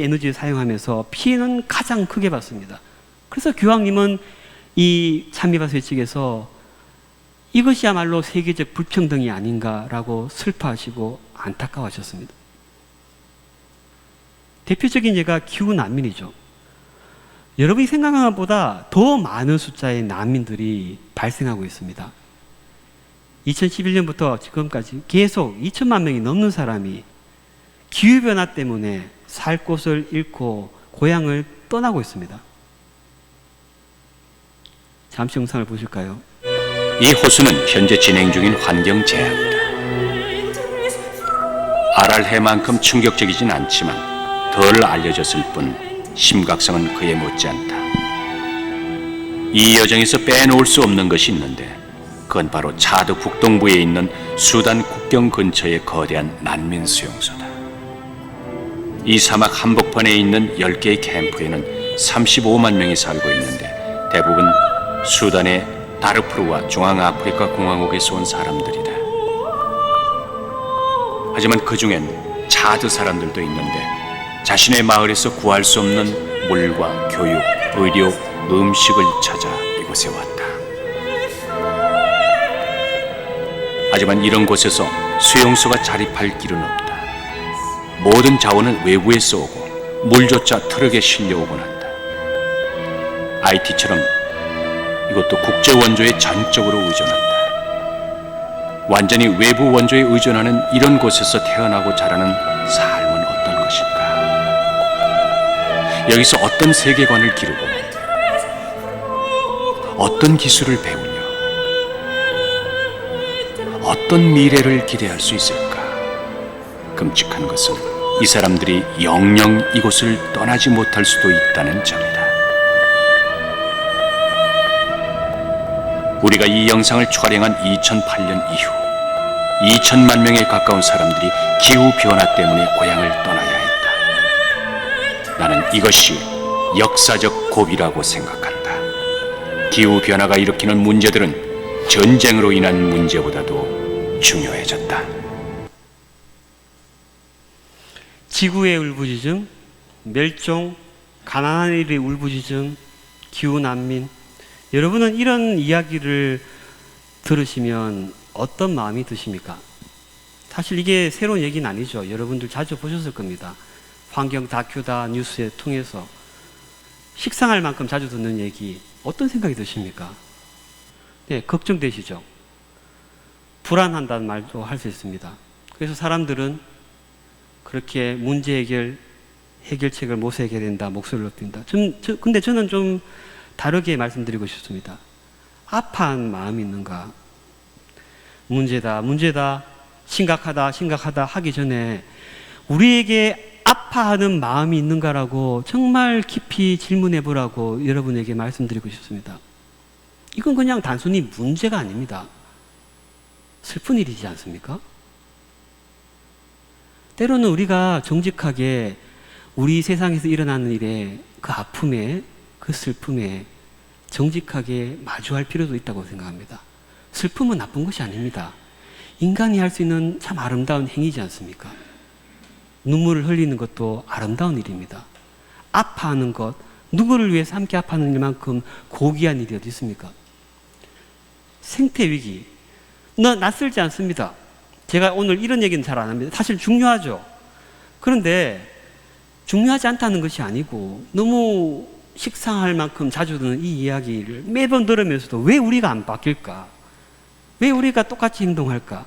에너지를 사용하면서 피해는 가장 크게 받습니다. 그래서 교황님은 이 찬미바스 측에서 이것이야말로 세계적 불평등이 아닌가라고 슬퍼하시고 안타까워하셨습니다. 대표적인 예가 기후 난민이죠. 여러분이 생각하는 것보다 더 많은 숫자의 난민들이 발생하고 있습니다. 2011년부터 지금까지 계속 2천만 명이 넘는 사람이 기후변화 때문에 살 곳을 잃고 고향을 떠나고 있습니다. 잠시 영상을 보실까요? 이 호수는 현재 진행 중인 환경 재앙이다. 아랄해만큼 충격적이진 않지만 덜 알려졌을 뿐 심각성은 그에 못지않다. 이 여정에서 빼놓을 수 없는 것이 있는데 그건 바로 차드 북동부에 있는 수단 국경 근처의 거대한 난민 수용소다. 이 사막 한복판에 있는 10개의 캠프에는 35만 명이 살고 있는데 대부분 수단의 다르푸르와 중앙아프리카 공화국에서 온 사람들이다. 하지만 그 중엔 차드 사람들도 있는데 자신의 마을에서 구할 수 없는 물과 교육, 의료, 음식을 찾아 이곳에 왔다. 하지만 이런 곳에서 수용소가 자립할 길은 없다. 모든 자원은 외부에서 오고 물조차 트럭에 실려오곤 한다. IT처럼 이것도 국제 원조에 전적으로 의존한다. 완전히 외부 원조에 의존하는 이런 곳에서 태어나고 자라는 삶은 어떤 것일까? 여기서 어떤 세계관을 기르고 어떤 기술을 배우며 어떤 미래를 기대할 수 있을까? 끔찍한 것은 이 사람들이 영영 이곳을 떠나지 못할 수도 있다는 점이다. 우리가 이 영상을 촬영한 2008년 이후 2천만 명에 가까운 사람들이 기후변화 때문에 고향을 떠나야 했다. 나는 이것이 역사적 고비라고 생각한다. 기후변화가 일으키는 문제들은 전쟁으로 인한 문제보다도 중요해졌다. 지구의 울부짖음, 멸종, 가난한 일의 울부짖음, 기후난민. 여러분은 이런 이야기를 들으시면 어떤 마음이 드십니까? 사실 이게 새로운 얘기는 아니죠. 여러분들 자주 보셨을 겁니다. 환경 다큐다 뉴스에 통해서 식상할 만큼 자주 듣는 얘기, 어떤 생각이 드십니까? 네, 걱정되시죠? 불안한다는 말도 할 수 있습니다. 그래서 사람들은 그렇게 문제 해결책을 못 해결한다, 목소리를 높인다. 근데 저는 좀 다르게 말씀드리고 싶습니다. 아파한 마음이 있는가? 문제다, 심각하다 하기 전에 우리에게 아파하는 마음이 있는가라고 정말 깊이 질문해 보라고 여러분에게 말씀드리고 싶습니다. 이건 그냥 단순히 문제가 아닙니다. 슬픈 일이지 않습니까? 때로는 우리가 정직하게 우리 세상에서 일어나는 일에 그 아픔에 그 슬픔에 정직하게 마주할 필요도 있다고 생각합니다. 슬픔은 나쁜 것이 아닙니다. 인간이 할 수 있는 참 아름다운 행위지 않습니까? 눈물을 흘리는 것도 아름다운 일입니다. 아파하는 것, 누구를 위해서 함께 아파하는 일만큼 고귀한 일이 어디 있습니까? 생태위기, 낯설지 않습니다. 제가 오늘 이런 얘기는 잘 안 합니다. 사실 중요하죠. 그런데 중요하지 않다는 것이 아니고 너무 식상할 만큼 자주 듣는 이 이야기를 매번 들으면서도 왜 우리가 안 바뀔까? 왜 우리가 똑같이 행동할까?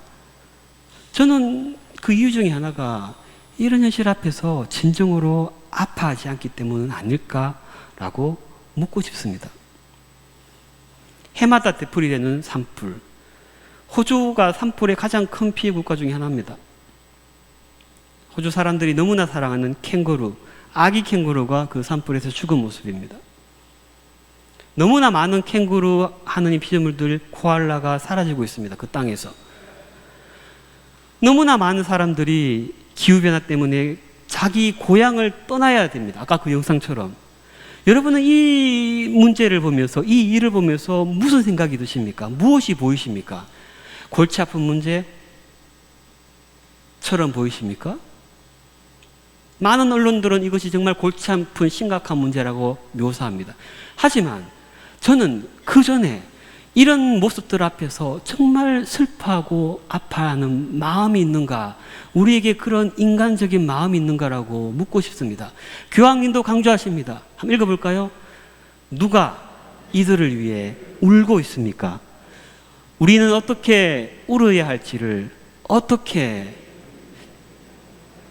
저는 그 이유 중에 하나가 이런 현실 앞에서 진정으로 아파하지 않기 때문은 아닐까라고 묻고 싶습니다. 해마다 되풀이 되는 산불. 호주가 산불의 가장 큰 피해 국가 중에 하나입니다. 호주 사람들이 너무나 사랑하는 캥거루, 아기 캥거루가 그 산불에서 죽은 모습입니다. 너무나 많은 캥거루, 하느님 피조물들, 코알라가 사라지고 있습니다. 그 땅에서. 너무나 많은 사람들이 기후변화 때문에 자기 고향을 떠나야 됩니다. 아까 그 영상처럼. 여러분은 이 문제를 보면서, 이 일을 보면서 무슨 생각이 드십니까? 무엇이 보이십니까? 골치 아픈 문제처럼 보이십니까? 많은 언론들은 이것이 정말 골치 아픈 심각한 문제라고 묘사합니다. 하지만 저는 그 전에 이런 모습들 앞에서 정말 슬퍼하고 아파하는 마음이 있는가, 우리에게 그런 인간적인 마음이 있는가라고 묻고 싶습니다. 교황님도 강조하십니다. 한번 읽어볼까요? 누가 이들을 위해 울고 있습니까? 우리는 어떻게 울어야 할지를 어떻게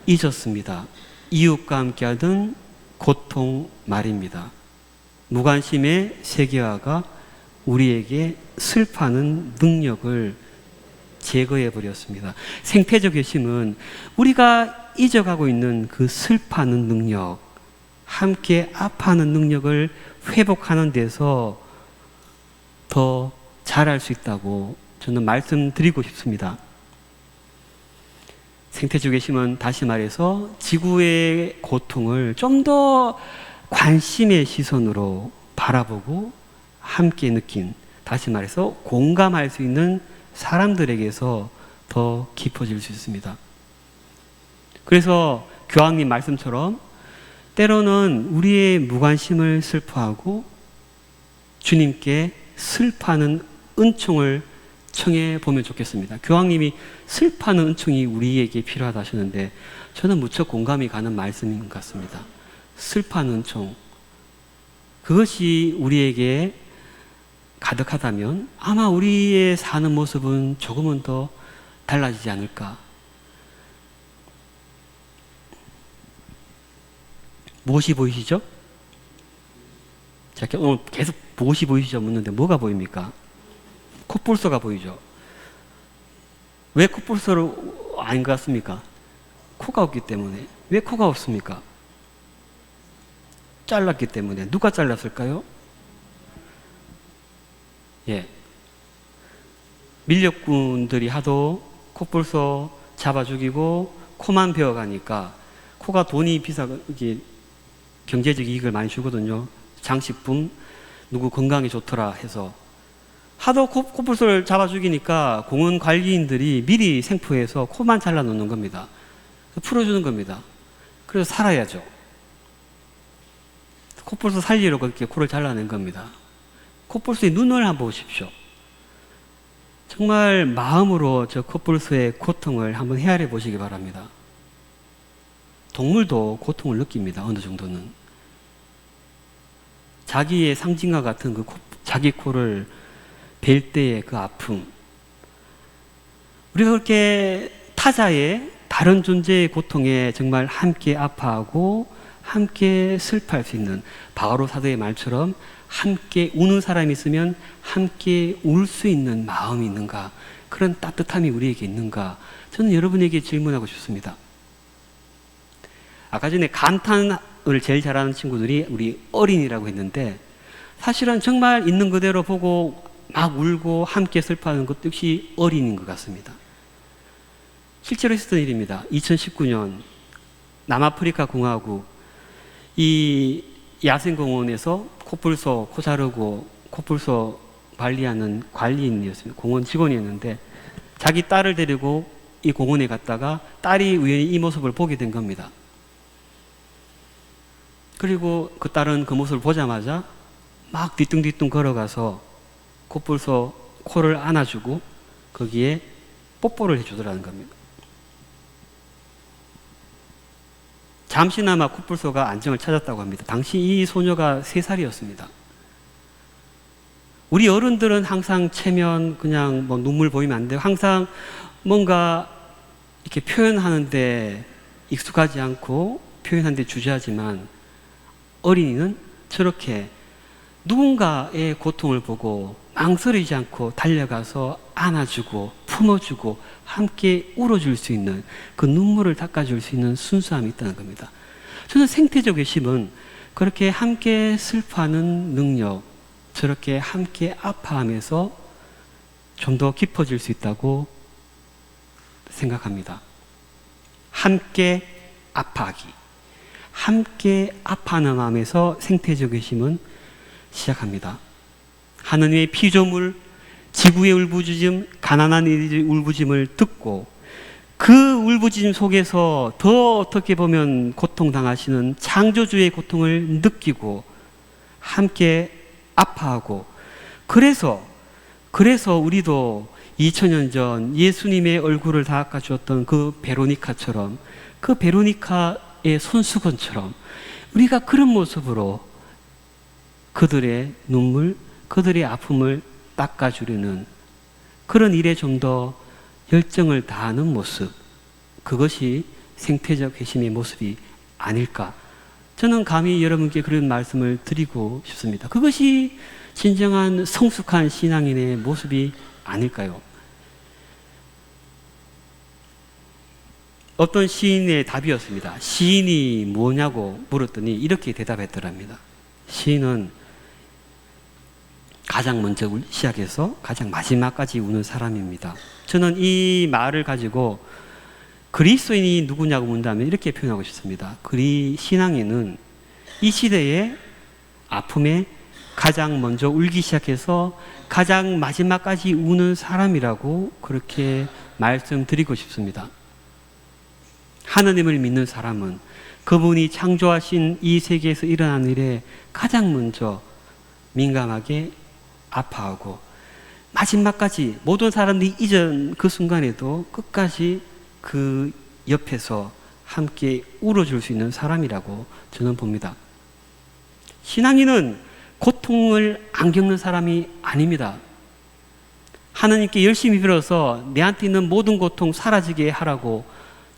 잊었습니다. 이웃과 함께하던 고통 말입니다. 무관심의 세계화가 우리에게 슬퍼하는 능력을 제거해 버렸습니다. 생태적 회심은 우리가 잊어가고 있는 그 슬퍼하는 능력, 함께 아파하는 능력을 회복하는 데서 더 잘할 수 있다고 저는 말씀드리고 싶습니다. 생태적 회심은 다시 말해서 지구의 고통을 좀 더 관심의 시선으로 바라보고 함께 느낀, 다시 말해서 공감할 수 있는 사람들에게서 더 깊어질 수 있습니다. 그래서 교황님 말씀처럼 때로는 우리의 무관심을 슬퍼하고 주님께 슬퍼하는 은총을 청해 보면 좋겠습니다. 교황님이 슬퍼하는 은총이 우리에게 필요하다 하시는데 저는 무척 공감이 가는 말씀인 것 같습니다. 슬퍼하는 은총, 그것이 우리에게 가득하다면 아마 우리의 사는 모습은 조금은 더 달라지지 않을까. 무엇이 보이시죠? 자, 오늘 계속 무엇이 보이시죠? 묻는데 뭐가 보입니까? 콧볼소가 보이죠? 왜 콧볼소를 아닌 것 같습니까? 코가 없기 때문에. 왜 코가 없습니까? 잘랐기 때문에. 누가 잘랐을까요? 예. 밀렵꾼들이 하도 콧볼소 잡아 죽이고 코만 베어가니까, 코가 돈이 비싸고 이게 경제적 이익을 많이 주거든요. 장식품, 누구 건강에 좋더라 해서 하도 콧볼소를 잡아 죽이니까 공원 관리인들이 미리 생포해서 코만 잘라 놓는 겁니다. 풀어주는 겁니다. 그래서 살아야죠. 콧볼소 살리러 그렇게 코를 잘라낸 겁니다. 콧볼소의 눈을 한번 보십시오. 정말 마음으로 저 콧볼소의 고통을 한번 헤아려 보시기 바랍니다. 동물도 고통을 느낍니다. 어느 정도는. 자기의 상징과 같은 그 자기 코를 벨 때의 그 아픔. 우리가 그렇게 타자의 다른 존재의 고통에 정말 함께 아파하고 함께 슬퍼할 수 있는, 바오로 사도의 말처럼 함께 우는 사람이 있으면 함께 울 수 있는 마음이 있는가, 그런 따뜻함이 우리에게 있는가, 저는 여러분에게 질문하고 싶습니다. 아까 전에 감탄을 제일 잘하는 친구들이 우리 어린이라고 했는데, 사실은 정말 있는 그대로 보고 막 울고 함께 슬퍼하는 것도 역시 어린이인 것 같습니다. 실제로 있었던 일입니다. 2019년 남아프리카 공화국 이 야생공원에서 콧불소 코 자르고 콧불소 관리하는 관리인이었습니다. 공원 직원이었는데 자기 딸을 데리고 이 공원에 갔다가 딸이 우연히 이 모습을 보게 된 겁니다. 그리고 그 딸은 그 모습을 보자마자 막 뒤뚱뒤뚱 걸어가서 콧불소 코를 안아주고 거기에 뽀뽀를 해주더라는 겁니다. 잠시나마 콧불소가 안정을 찾았다고 합니다. 당시 이 소녀가 3살이었습니다. 우리 어른들은 항상 체면, 그냥 뭐 눈물 보이면 안 돼요. 항상 뭔가 이렇게 표현하는데 익숙하지 않고 표현하는데 주저하지만, 어린이는 저렇게 누군가의 고통을 보고 망설이지 않고 달려가서 안아주고 품어주고 함께 울어줄 수 있는, 그 눈물을 닦아줄 수 있는 순수함이 있다는 겁니다. 저는 생태적 외심은 그렇게 함께 슬퍼하는 능력, 저렇게 함께 아파하면서 좀 더 깊어질 수 있다고 생각합니다. 함께 아파하기, 함께 아파하는 마음에서 생태적 외심은 시작합니다. 하느님의 피조물, 지구의 울부짖음, 가난한 이들의 울부짖음을 듣고 그 울부짖음 속에서 더 어떻게 보면 고통당하시는 창조주의 고통을 느끼고 함께 아파하고, 그래서 우리도 2000년 전 예수님의 얼굴을 닦아주었던 그 베로니카처럼, 그 베로니카의 손수건처럼 우리가 그런 모습으로 그들의 눈물, 그들의 아픔을 닦아주려는 그런 일에 좀 더 열정을 다하는 모습, 그것이 생태적 회심의 모습이 아닐까. 저는 감히 여러분께 그런 말씀을 드리고 싶습니다. 그것이 진정한 성숙한 신앙인의 모습이 아닐까요? 어떤 시인의 답이었습니다. 시인이 뭐냐고 물었더니 이렇게 대답했더랍니다. 시인은 가장 먼저 시작해서 가장 마지막까지 우는 사람입니다. 저는 이 말을 가지고 그리스도인이 누구냐고 묻는다면 이렇게 표현하고 싶습니다. 신앙인은 이 시대의 아픔에 가장 먼저 울기 시작해서 가장 마지막까지 우는 사람이라고 그렇게 말씀드리고 싶습니다. 하느님을 믿는 사람은 그분이 창조하신 이 세계에서 일어나는 일에 가장 먼저 민감하게 아파하고 마지막까지 모든 사람들이 잊은 그 순간에도 끝까지 그 옆에서 함께 울어줄 수 있는 사람이라고 저는 봅니다. 신앙인은 고통을 안 겪는 사람이 아닙니다. 하나님께 열심히 빌어서 내한테 있는 모든 고통 사라지게 하라고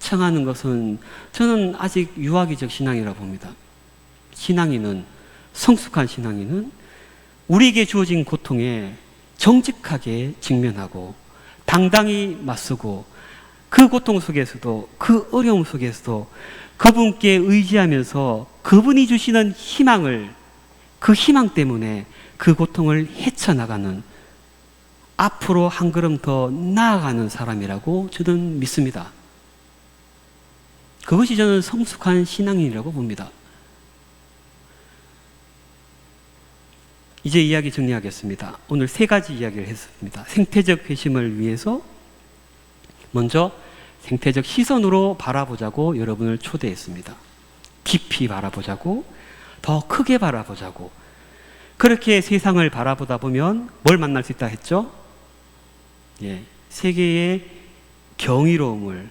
청하는 것은 저는 아직 유아기적 신앙이라고 봅니다. 신앙인은, 성숙한 신앙인은 우리에게 주어진 고통에 정직하게 직면하고 당당히 맞서고 그 고통 속에서도, 그 어려움 속에서도 그분께 의지하면서 그분이 주시는 희망을, 그 희망 때문에 그 고통을 헤쳐나가는, 앞으로 한 걸음 더 나아가는 사람이라고 저는 믿습니다. 그것이 저는 성숙한 신앙인이라고 봅니다. 이제 이야기 정리하겠습니다. 오늘 3가지 이야기를 했습니다. 생태적 회심을 위해서 먼저 생태적 시선으로 바라보자고 여러분을 초대했습니다. 깊이 바라보자고, 더 크게 바라보자고. 그렇게 세상을 바라보다 보면 뭘 만날 수 있다 했죠? 세계의 경이로움을,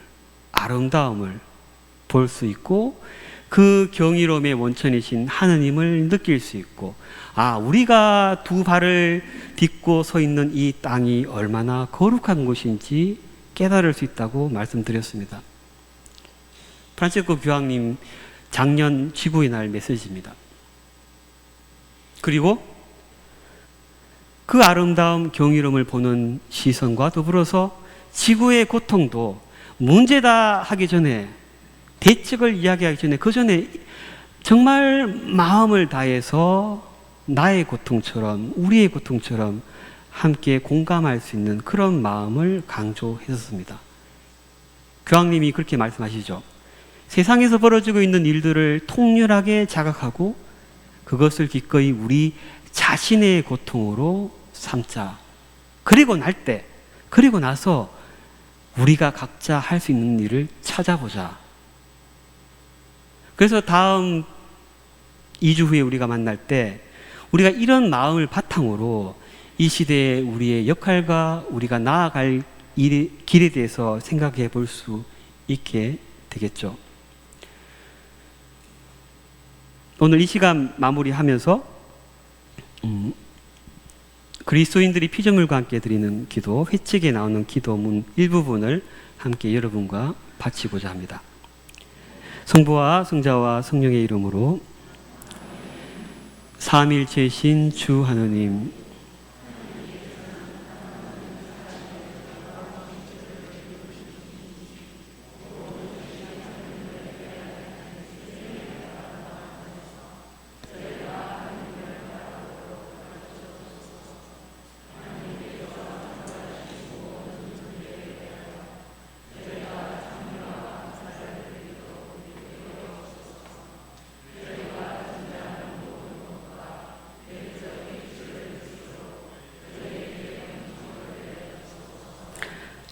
아름다움을 볼 수 있고 그 경이로움의 원천이신 하느님을 느낄 수 있고, 우리가 2 발을 딛고 서 있는 이 땅이 얼마나 거룩한 곳인지 깨달을 수 있다고 말씀드렸습니다. 프란치스코 교황님 작년 지구의 날 메시지입니다. 그리고 그 아름다움, 경이로움을 보는 시선과 더불어서 지구의 고통도 문제다 하기 전에, 대책을 이야기하기 전에 그 전에 정말 마음을 다해서 나의 고통처럼, 우리의 고통처럼 함께 공감할 수 있는 그런 마음을 강조했었습니다. 교황님이 그렇게 말씀하시죠. 세상에서 벌어지고 있는 일들을 통렬하게 자각하고 그것을 기꺼이 우리 자신의 고통으로 삼자. 그리고 나서 우리가 각자 할 수 있는 일을 찾아보자. 그래서 다음 2주 후에 우리가 만날 때 우리가 이런 마음을 바탕으로 이 시대에 우리의 역할과 우리가 나아갈 길에 대해서 생각해 볼 수 있게 되겠죠. 오늘 이 시간 마무리하면서 그리스도인들이 피조물과 함께 드리는 기도, 회칙에 나오는 기도문 일부분을 함께 여러분과 바치고자 합니다. 성부와 성자와 성령의 이름으로 삼일체신 주 하느님,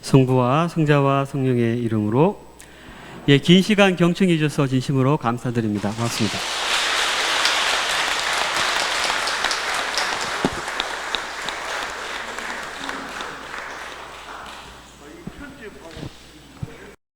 성부와 성자와 성령의 이름으로 긴 시간 경청해 주셔서 진심으로 감사드립니다. 고맙습니다.